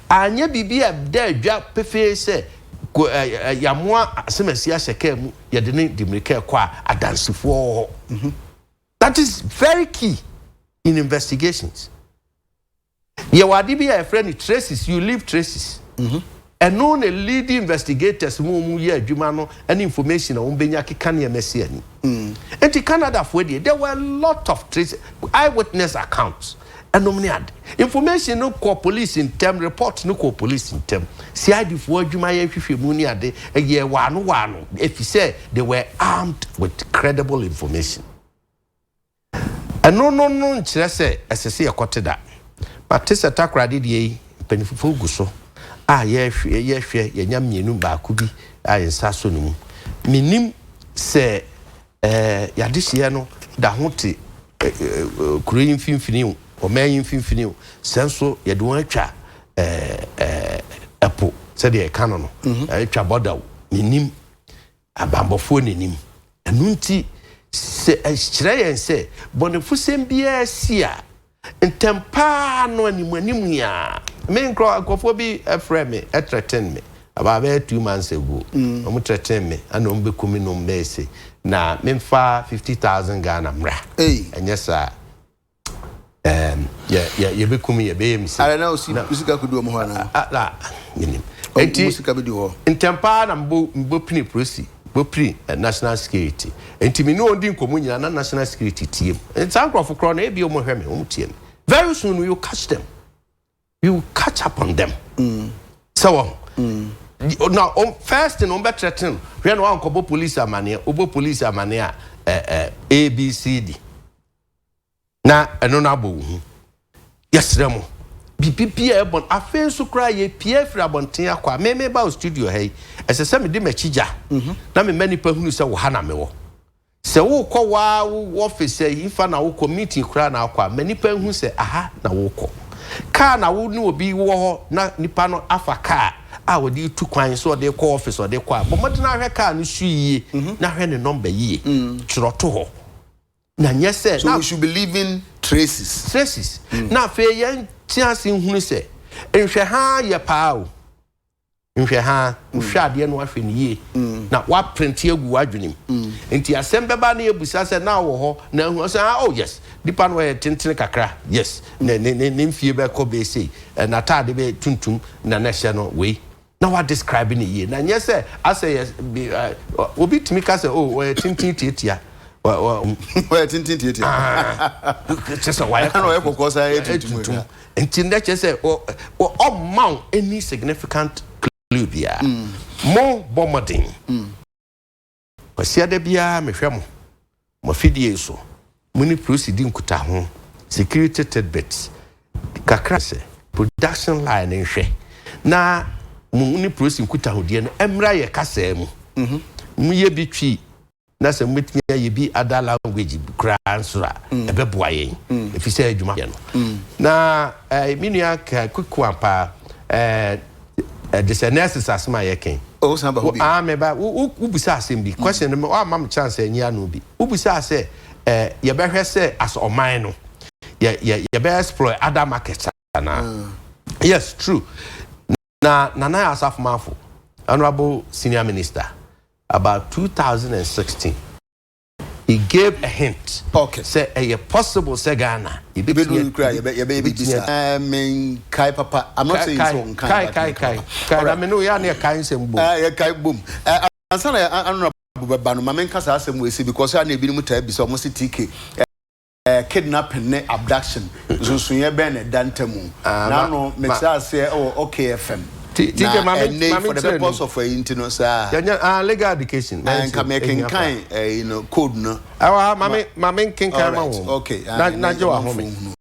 anya bibia da dwa pefe se yamwa asemasi aheke mu ye de ne dimrika kwa adansifo that is very key in investigations ye wadi be a friend traces you leave traces and no the lead investigators mu ye adwuma no any information on benya keka ne emesi ani enti Canada for there were a lot of traces eyewitness accounts and information no call police in term report no call police in term CID for adwuma ye hwehwe mu ni ade ye wano if you say they were armed with credible information and no nkyere say asese yakote da but this attack radi die penifufo guso ye hwe ye nya mienu ba ku bi yensa so no mu minim se yade hye no da hote kureyin finfini o mayin finfini senso ye de won atwa epo se de kano no atwa border minim abambofo nenim enunti se kyerɛ yɛn sɛ bɔnefusɛm bia sia ntempa no animu ya me nkofo bi afrɛ me threaten me about 2 months ago omo threaten me ana ombe kumi no mbese na memfa 50,000 Ghana mra enye sa ye be kumi ye be mi ara na usika kudu omo hana minim enti usika bi di ho ntempa na mbo pini prosi pri national security enti no ndi nkomu nyina na national security team enti ankrofo kro na e bi omo hweme omo team very soon we will catch them we will catch up on them so now first in number 13 when one kobo police amane obo police amane ABCD na eno na abo hu yesremo bibibi e bon afen so kra ye pie fra bonten akwa me ba studio hey esese me di machija na me mani pa hunu se wo ha na me wo se wo kọ wa office ifa na wo committee kra na akwa mani pa hu se aha na wo kọ ka na wo ni obi wo ho na nipa no afa ka a wo di tu kwan so de kọ office o de kọ bo modena hwe ka no su yie na hwe ne number yie chiroto ho na nyese so we should be leaving traces na fe yen tiase hunu se nhwe ha ye pa o nhwe ha nhwade no ahwe ne yie na wa print egu wadwenim enti asembeba na ebusa se na wo ho na hu se oh yes dipa no ye tentene kakra yes ne mfie be ko be sei na tade be tuntum na na hye no we na wa describe ne yie na nye se ase yes obi timi ka se oh we tintin tietia we tintin tietia just why na we kokọ sa ye tuntum enti na che se o mount any significant Libya mo bomodin kwasia da bia mehwe mo fidie so muni proceed nkuta ho security tidbits kakra se production line nhwe na muni proceed nkuta ho die no emra ye kasa mu mu ye bitwi na se metimi ye bi other language kra ansura ebeboa yen efise adwuma ye no na minua quick one pa this analysis as my ken oh samba hobi me ba ubisa asem bi question me o mam chance anya no bi ubisa say ye behwe say as oman no ye be explore other markets na yes true na Nana Asaf Mafo honorable senior minister about 2016 he gave a hint. Okay. Say a possible say Ghana. You baby cry, your baby I mean, Kai Papa. I'm not saying so. Kai. I mean, no, you're near Kai boom. Kai boom. I'm sorry, I'm not. But my main case asem we see because I need to be so almost TK. Kidnapping, abduction. So you ben dantemu. Now no, me say oh okay FM. TK mama for the purpose of internet sir. Legal education. And can making kind you know code no. Mama king kind. Okay. Na jo ahome.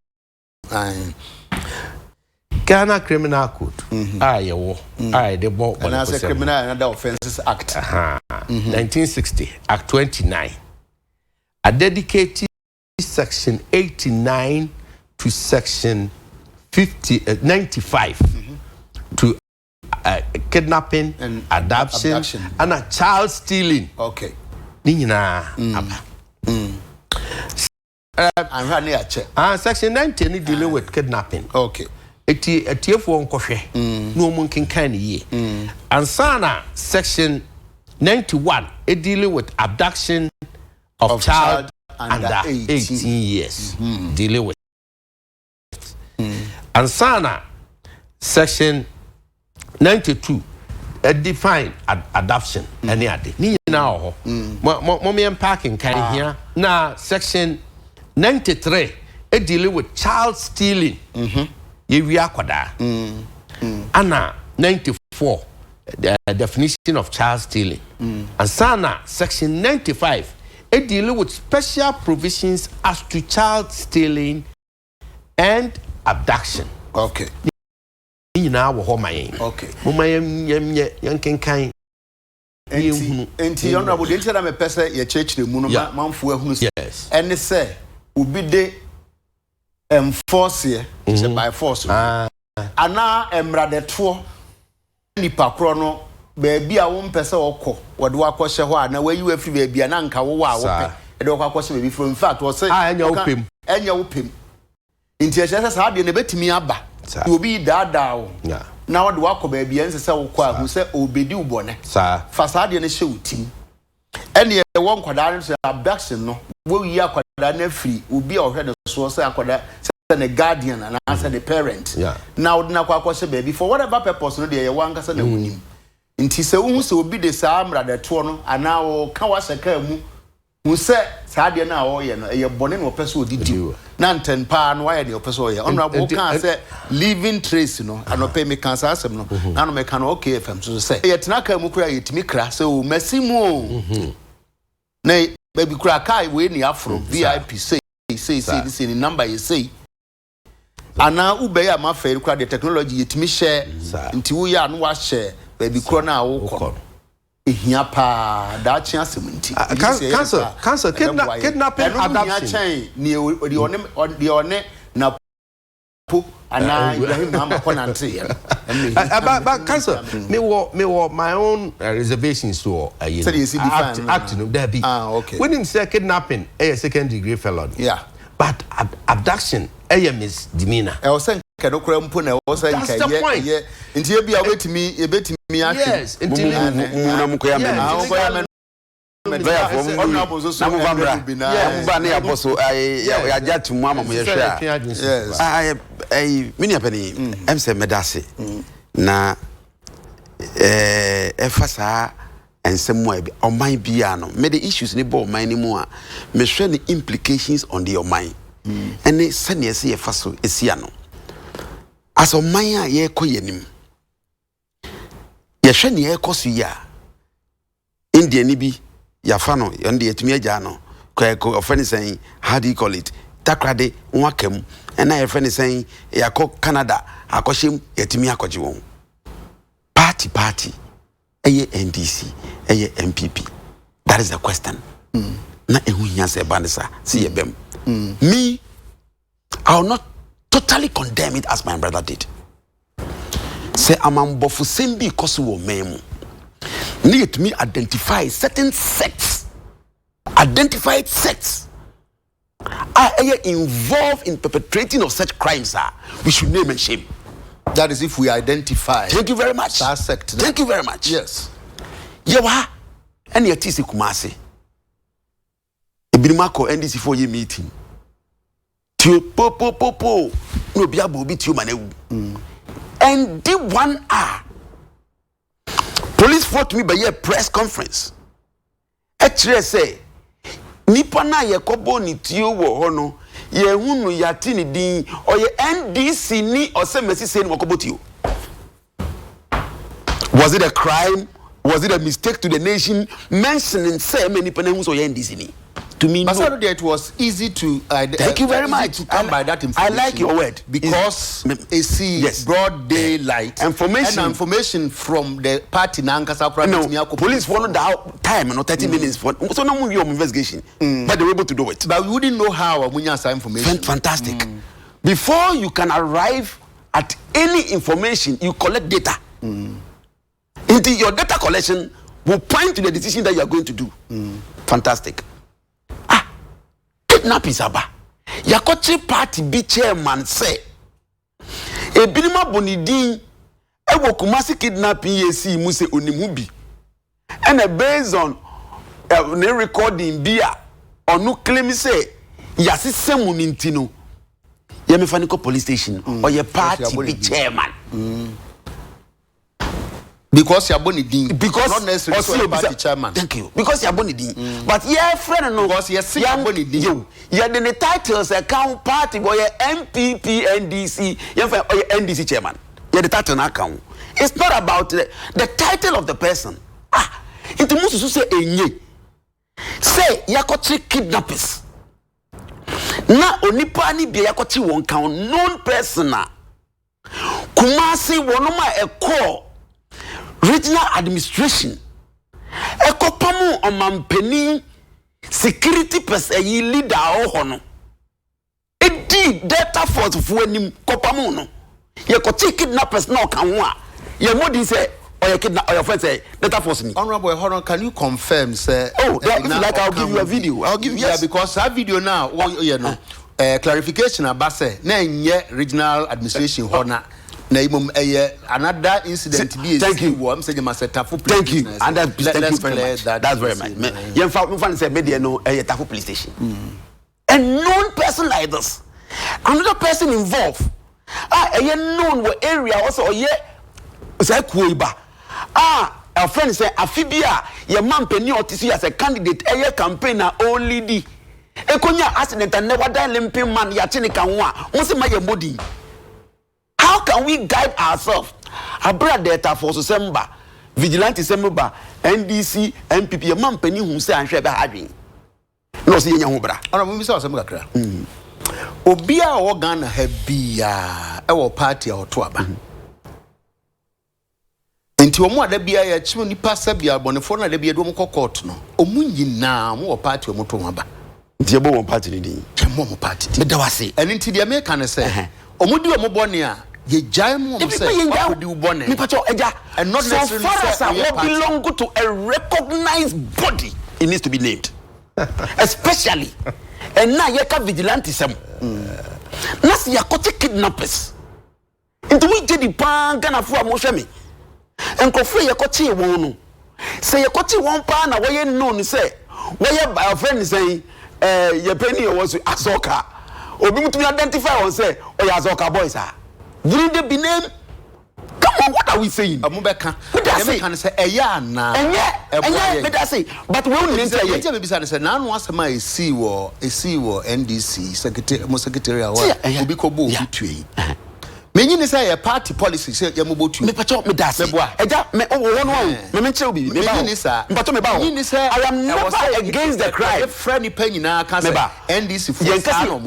Ghana Criminal Code. The ball. And as a Criminal and Other Offences Act. 1960, Act 29. A dedicated section 89 to section 95 to kidnapping and adoption and a child stealing. Okay. I'm running a check. Section 19 dealing with kidnapping. Okay. Eti for nkwohwe no mun kinkan ye ansana section 91 it dealing with abduction of child under 18 years dealing with ansana section 92 it define adoption any ade ni nyina ho mo me parking kan here na section 93 it dealing with child stealing we are Anna 94 the definition of child stealing and Sana section 95 it deals with special provisions as to child stealing and abduction. Okay. Okay. Enti honorable didn't tell me person your church the muno manfo ehunu. Yes. And they say ubi de enforce here by force. Ana emradeto nipa kro no baabi a wo mpese okọ wode wakọhye ho ana wayi afri baabi ana nka wo wa wo pe e de wakọhye baabi from fact wo say enya wo pem nti e say sa de ne betimi aba obi daadaa wo na wode wakọ baabi ense se wo kọ a hu se obedi ubone fa sa de ne hye utim ene e wo nkwada no abduction no wo yi akwada na free obi a ohwe de so say akwada the guardian and answer the parent. Now, na kwa kwase baby for whatever purpose no dey wan kasa na wunim. Nti se wo se obi de saa amra de to no ana wo ka wa seka mu. Hu se saa de na wo ye no ye bone no pese odidi. Na nten pa no wa ye de pese o ye. Honorable kan say living trace no anope me kan saa asem no. Na no me kan okay fm so say ye tena ka mu kura ye timi kra say o masimu. Na baby kura kai we ni afro VIP say this in number you say ana ubey am afere kwa the technology yetimi share nti wo ya no wa share baby kro na wo kọ ehia pa da chia semunti cancer kidnapping adoption ni odi one na po ana Ibrahim Mama konante but cancer me wo my own reservations to act no there be okay when him say kidnapping a second degree felony but abduction misdemeanor. I was saying kado kura mpo na was saying ye nti e bia wetimi ahwe yes nti na mkoya men na na ya boso ya jatu mu amamu ye hwe mini apani emse medase na efasa ensem wa bi oman bia no me the issues ni bo oman ni mu a me hwe ni implications on the oman and it sene se ye faso esia no as oman a ye koyenim ye hwe ne ye koso ya india ni bi ya fa no yonde yetumi agya no ko ofani sen how do you call it takrade nwakam and na ye fani sen yakọ Canada akọhyem yetumi akọgye won party eye NDC eye MPP that is the question na ehunya se banisa si ye bem me, I will not totally condemn it as my brother did. Say, I'm bofu sembi kosu wo memu. Need me identify certain sects, identified sects are involved in perpetrating of such crimes. We should name and shame. That is if we identify. Thank you very much. That sect. Thank you very much. Yes. Yewa, and your tisi kumasi. Ebinimako NDC 4-year meeting. Tio po. No be able to manewu. And the 1 hour. Police fought me by a press conference. Actually say, nipa na ye kobo ni tio wo hono, ye hunu yati ni din, or ye NDC ni or se mesi se ni wakobo tio. Was it a crime? Was it a mistake to the nation? Mentioning say many people or ye NDC ni. To me, no. It was easy to. Thank you very much. To come by that information. I like your word because it's yes. broad daylight information from the party. No, police followed that time, 30 minutes for. So no move your investigation, but they were able to do it. But we wouldn't know how when you have information. Fantastic. Before you can arrive at any information, you collect data. Into your data collection will point to the decision that you are going to do. Fantastic. Kidnap is aba. Yakochi party be chairman say. Ebinima bonidin ewo kumasi kidnapping yesi muse onimubi. And based on the recording bia onu claim say yasi semu nintino. Yemi faniko police station or your party be chairman. Because you're bonidin. Because not necessarily party chairman. Thank you. Because you're bonidin. But yeah, friend no. Because you're bonidin. You're the titles account party boy MPP NDC. You're NDC chairman. You're the title account. It's not about the title of the person. It must say enye. Say yakochi kidnappers. Na onipa ni bia yakochi won count known person na. Kumasi wonoma a call regional administration ekopamu omampeni security person leader ohono edi data force fu anim kopamu no ye ko kidnappers na okan ho a ye modi say or your kidnap or your friend say data force ni. Honorable Horon, can you confirm say if you like I'll give you a video. I'll give you yes. Because that video now you know clarification about say na nye regional administration hona. Another incident. Thank you. Thank you. And thank you very much. That's very much. You find say media no Tafu police station. A known person like this, another person involved. A known what area also say Kuiba. A friend say Afibia, your man penny otisi as a candidate a campaign only di. Ekonya accident and never die limping man yachini kanwa. Once my body. How can we guide ourselves? Abra data for December, vigilante December, NDC, MPP, a man penny who say and share the having. No, see your hobra. Or we saw some crack. Obia organ hebia, our party or twaba. Into a more debia, a chimney passabia, bonifona debia domo court no. Omunyi na more party or motomaba. The above party, the party. But I say, and into the American say, Omudu Mobonia. Ye jaimo and not so far as I belong to a recognized body, it needs to be named. Especially and now yeka vigilantism. Nas yakote kidnappers. Into we did the pan gana for moshemi. And kofu yakote wono. Say yakote one pan away known say where by a friend say your penny was Azoka. Or be to identify or say or Azoka boys are. Will they be named? Come on, what are we saying? Amubeka. Can say na. But I say, but we only say say now once my see war NDC secretary Obikobo between. Many say a party policy say yamubotu. Me pacho me dasi. Eja me one me menche obi. I am never against the crime. Friendly penny na can say NDC for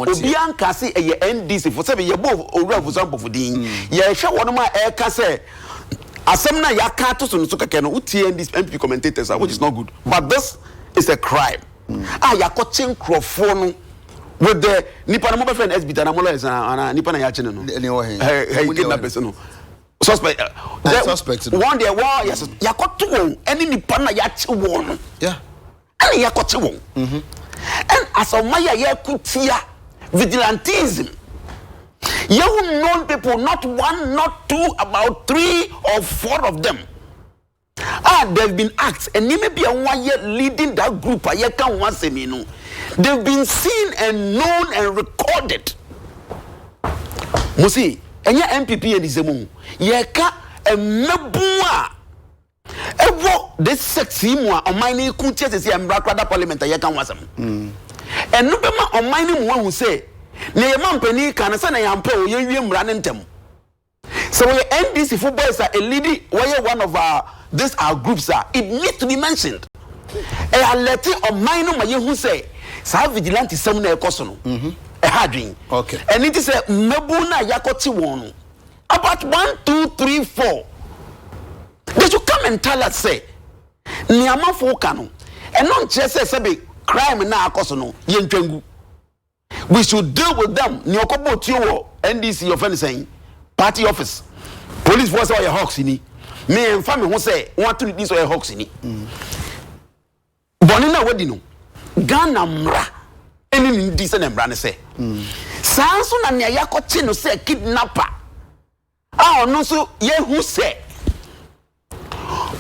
obi an ka say e NDC for say ye bo owura for some for din. Ye hwe one ma e ka say asem na ya ka to so no keke no utie NDC MP commentators which is not good. But this is a crime. Yakoche nkrofo no with the nipa na mobile friend SB na mola is na nipa na ya chene no kidnappers no suspect one there war yes yakoto won any nipa na ya che won yeah and yakoche won and as of my yakutia vigilantism you known people not one not two about 3 or 4 of them Now they've been acts and you may be a 1 year leading that group. I can once a minute. They've been seen and known and recorded. Musi, enya MPP and Izemu. Yeka a mebua. Ewo this sexy moi on mining kuntia se Embrakwada parliament yeka wasam. And no bema on mining one who say, ne man penny can say na yampo ye running them. So we NDC footballers are a lady where one of these our groups are. It needs to be mentioned. And I let it on mining my who say, sa vigilante semna ekoso no. A harding. Okay. And it is a mebuna yakoti one. About 1, 2, 3, 4. They should come and tell us, say, Niama Fokano. And not just say, crime na akosono, yentwengu. We should deal with them. Nyokobo Tio, NDC of anything, party office, police force or a hawks in it. Me and family who say, want to this or a hawks in it. Bonina Wedino, Ghana Mra. Any decent and brand say. Sanson and Yako Chino say kidnapper. Ah, no, so ye who say.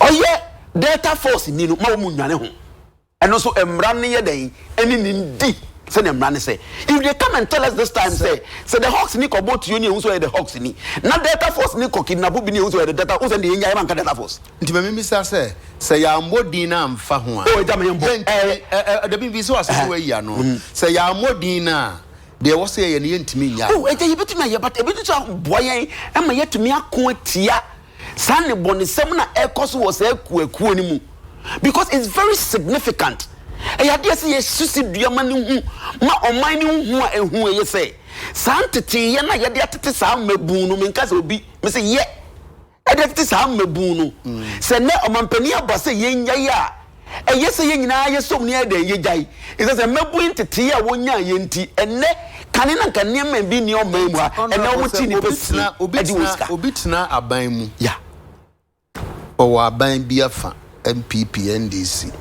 Oh, yeah, Delta Force in Nino Mamunane. And also Embrani Day, any indeed, send Embrani say. If they come and tell us this time, say the Hawks Nico boat union who the Hawks in it. Not Delta Force Nico kidnapping who the Delta who's in the Yaman Delta Force. Timmy say ya modina mfahwa. Oh, damn, the BBC was away, no. Say ya modina. There was a yen to me. Oh, I tell you, but a bit of boy, am I yet to me a quotia? Sunny Bonnie Semina Ecos was a quanimu. Because it's very significant. I dare say a susi diamanu, ma or mining who you say. Santity, yana yadiatis sam me boon, Minkas will be, Missy ye. Adekye Nsroma say ne omampani abose yen ya e yese yen na yesom ne ade yejai it says mebu entete a wonya yenti enne kane na kane man bi ne oman mu a enne wo ti ni pesi obi tena aban mu ya o aban bi afa MPP NDC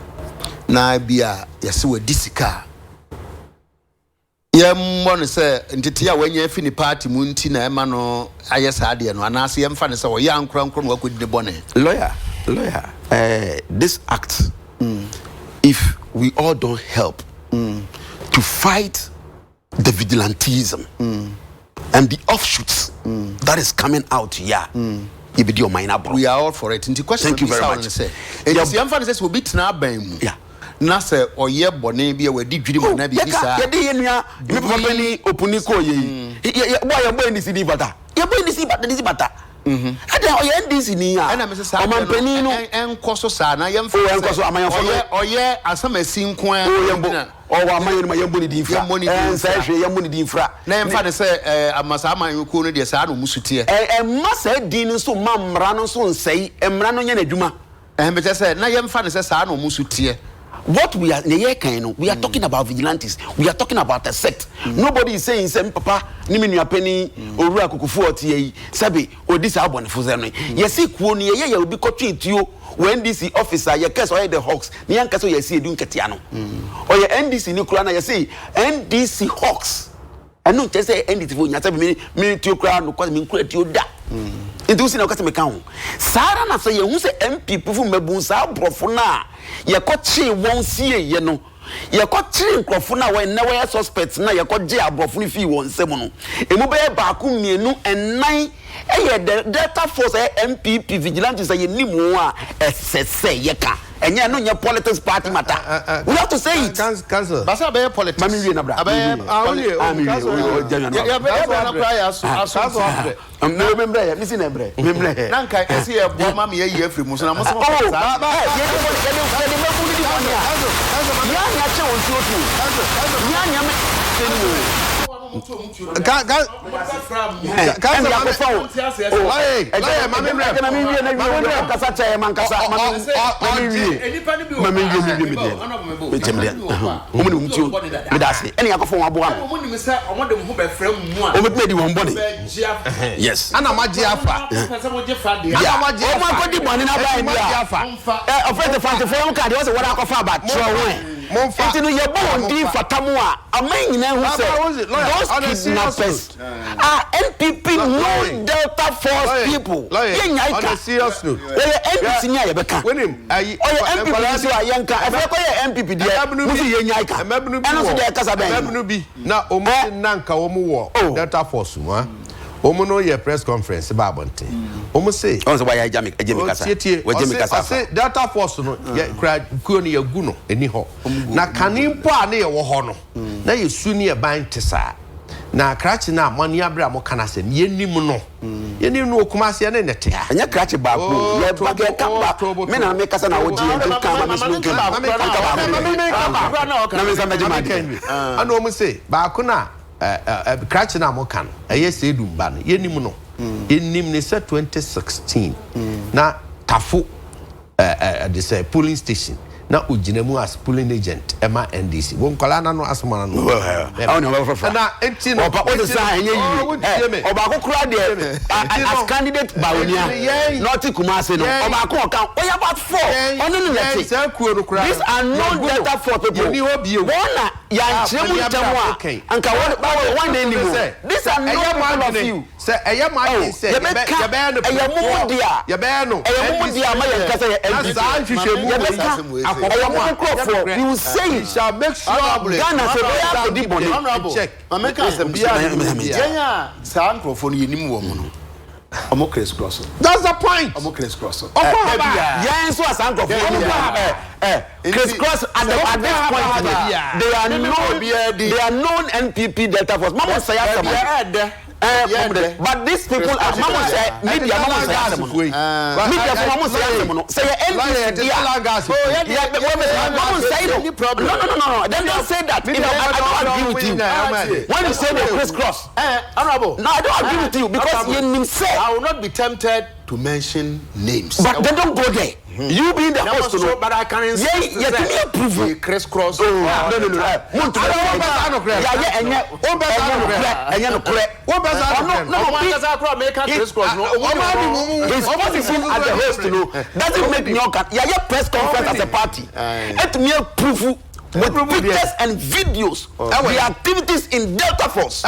na bia yese wa disika yemmo ne se ntete a wanya afi ni party mu nti na ema no ayesa ade no anase yemfa ne se wo ya nkronkron no akodi ne bone lawyer this act if we all don't help to fight the vigilantism and the offshoots that is coming out here we are all for it. Thank you very much. Yemfa ne se wo bitna aban mu yeah na se oye bone bia wadi dwiri mo na bi bisa ye de yenua me papa ni opuni ko ye boy ni sidi bata ye boy ni sidi bata ada oye ndisi ni ya na me se sa amampani no enkoso sa na yemfa enkoso amanfo oye asamasi nkoa o wa amanyo ma yembo ni dinfra ensa hwe yembo ni dinfra na yemfa ne se amasa amanyo ko no de sa na musute masa din so mamra no so nsei emra no nya na adwuma me say na yemfa ne se sa na musute. What we are we are talking about vigilantes. We are talking about a sect. Nobody is saying say papa ni me nua pani oru akukufu otie sabe odi sa abonefo ze no. Yesi kuo ni ye obi kotwetuo when NDC officer ye case oye the Hawks ni yanka so yesi edu nketia no. Oye NDC ni kura na yesi NDC Hawks. Eno nche say NDC fo nya sabe me tuo kura no kwa me nkura tuo da. Into si na okase me kan ho. Sara na say ye hu say MPP fu mabun sa brofo na ye ko chi won sie ye no ye ko chi nkrofo na we na we suspects na ye ko je abrofo ni fi won sem no emu be ba ku mienu enan eye Delta Force MPP vigilantes ye nimu a esese ye ka enye no nye politics party matter we have to say it cancel basa be politics mami wie na bra no membre ya misi na bre membre na nka ese ye bo mami ye afri mu so na mo so yes ana maji afa ana maji afa ko di boni na ba dia afa offense 44 card was what I offer about Enti no yebo ndi fatamwa aman nyina hu say those kidnappers are NPP no Delta Force people. On a serious note. NPP nya yebeka. NPP so ayanka e ko ye NPP dia musi ye nya ika. Eno so dey kasa ben. Emebnu bi na omu nanka omu wo Delta Force mu ha. Omu no ye press conference ba bonte. Omu say on so why Jamie kasa. We Jamie kasa. Say Delta Force no ye kra kuo ni yagu no eni ho. Na kanimpo a na ye wo ho no. Na ye su ni e ban tesa. Na krachi na amani abra mo kana se yenim no. Yenim no okumase ne nete ha. Anya krachi ba ko ye ba ge kamba. Me na me kasa na woji en kan ma me sunu kan. Na me sama jima de. Ana omu say ba ko na krachi na mo kan. Eye se dumba no yenim no. Yenim ne se 2016. Na Tafu they say polling station. Na ujinamu as polling agent Emma NDC won kola na no asoma no na entino oba o say enye yi oba ko kura de as candidate bawonia not Kumasi no oba ko kan o ya about 4 ono no leti these are non Delta Force people bona ya nchemu tamu anka one day anymore these are not all of you say eye ma say ye be no ye be no ma ye kasa ye NPP you will say shall make sure Ghana say we have to deep on it. Check. Mameka asem Jenya sa microphone yenim wo mu no. Omo crisscross. That's the point. Omo crisscross. Yeah, so as microphone crisscross at this point they are known NPP Delta Force. Mama say asem. But these people are mama say media mama say asem. Media mama say asem no. Say NPP mama say no. Then don't say that. I don't agree with you. When you say the crisscross, honorable. No, I don't agree with you because you say I will not be tempted to mention names. But then don't go there. You being the host, no, but I can insist. Yeah, give me a proof. Crisscross. No. His position as the host, no, doesn't make me okay. Yeah, press conference as a party. Let me proof with pictures and videos the activities in Delta Force.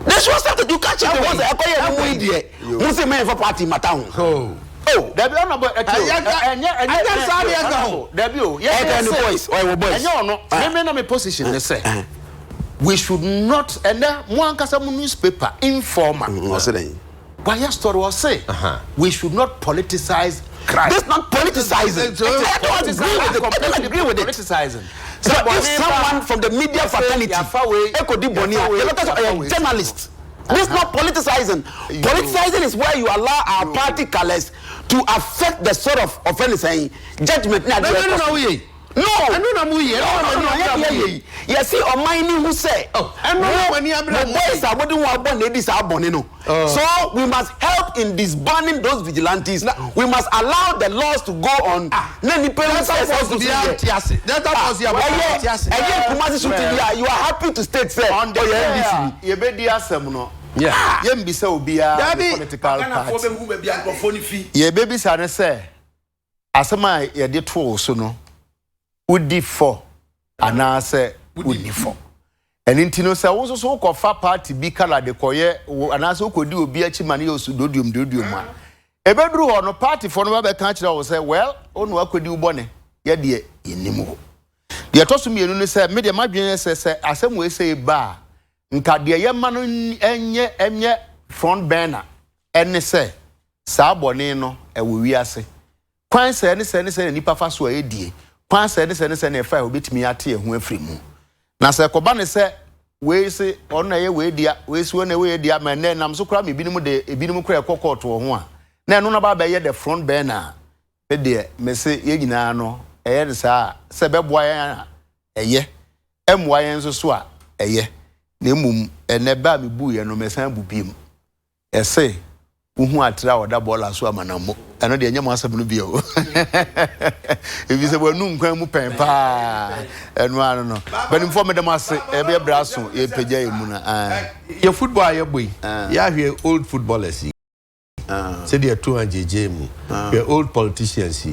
They should start to do catch up because I call you media. Who's the man for party matang? Oh, there be honorable. My position is say we should not and one kasam newspaper informer. But your story was say we should not politicize crime. That's not politicizing. I don't agree with it. Politicizing. So if someone from the media fraternity, a journalist, this is not politicizing. Politicizing is where you allow our party colors to affect the sort of offense judgment. No. You see, on my who say, boys are so we must help in disbanding those vigilantes. We must allow the laws to go on. You are happy to state, say, on the yeah. Yembisa obia political party. Ye baby sana say asema ye de to so no udi for ana say udi for enti no say wo so kofa party bi kala de koye ana say okodi obi achi mane ye osudodium a ebeduru ho no party for no ba kan kire wo say well onu akodi ubone ye de yenimu de to so mienu no say me de madwen say asem we say ba nka de ye ma no enye front burner ene say saa bone no ewo wiase kwan say ne nipa fa so edie kwan say ne fa obetimi ate ehu afri mu na say koba ne say we say ona ye we dia we si ona we dia ma ne nam so kra me binim de ebinim kra ekokot wo ho a na eno na ba ba ye the front burner be de me say ye nyina no eye de saa se beboa ye eye emwa ye nso so a eye na mum ene ba me bu ye no mesan bu biem ese uhu atra oda bola so amanammo eno de nyam asem no bio ebi se wanu nkwan mu pen pa eno ano no bani mfo me dem ase e be braso e pagya emu na ye football ye boy ya hwe old footballers say they are 200 mu we old politicians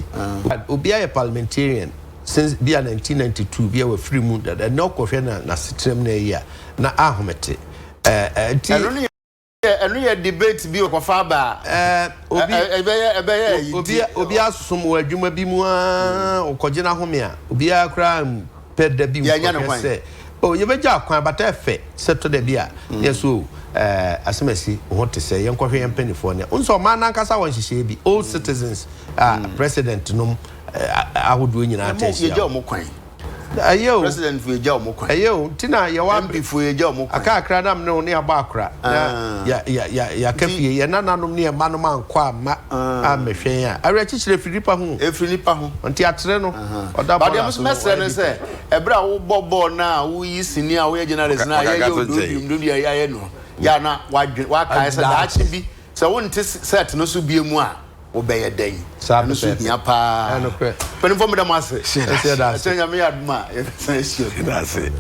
obi a parliamentarian since bia 1992 bia we free mu da no kohwe na sitrem na yi na ahomete enu ye debate bi okofa ba obi asum wo adwuma bi mu okoje na home a obi akra peda bi mu se o ye beja akwan bata efe seto da bia yeso asemasi what say yen kohwe yen penifo ne unso ma na nkasa won hihye bi old citizens president num ahodo nyina attention ye ja omo kwan ayo president fu eja omo kwan ayo tina ye wa mp fu eja omo kwan aka akra nam ne aba akra ya kafie ye nananom ne manom anko ama amehwen a awre chichire filipa ho nti atere no oda ba dem semestre ne se ebra wo bobo na wo yi senior wo generalist na ye do ya no ya na wa kai se da achi bi se won ti set no so biemu a wo be ye den no so hia pa penfo me da mase se da se nya me aduma e se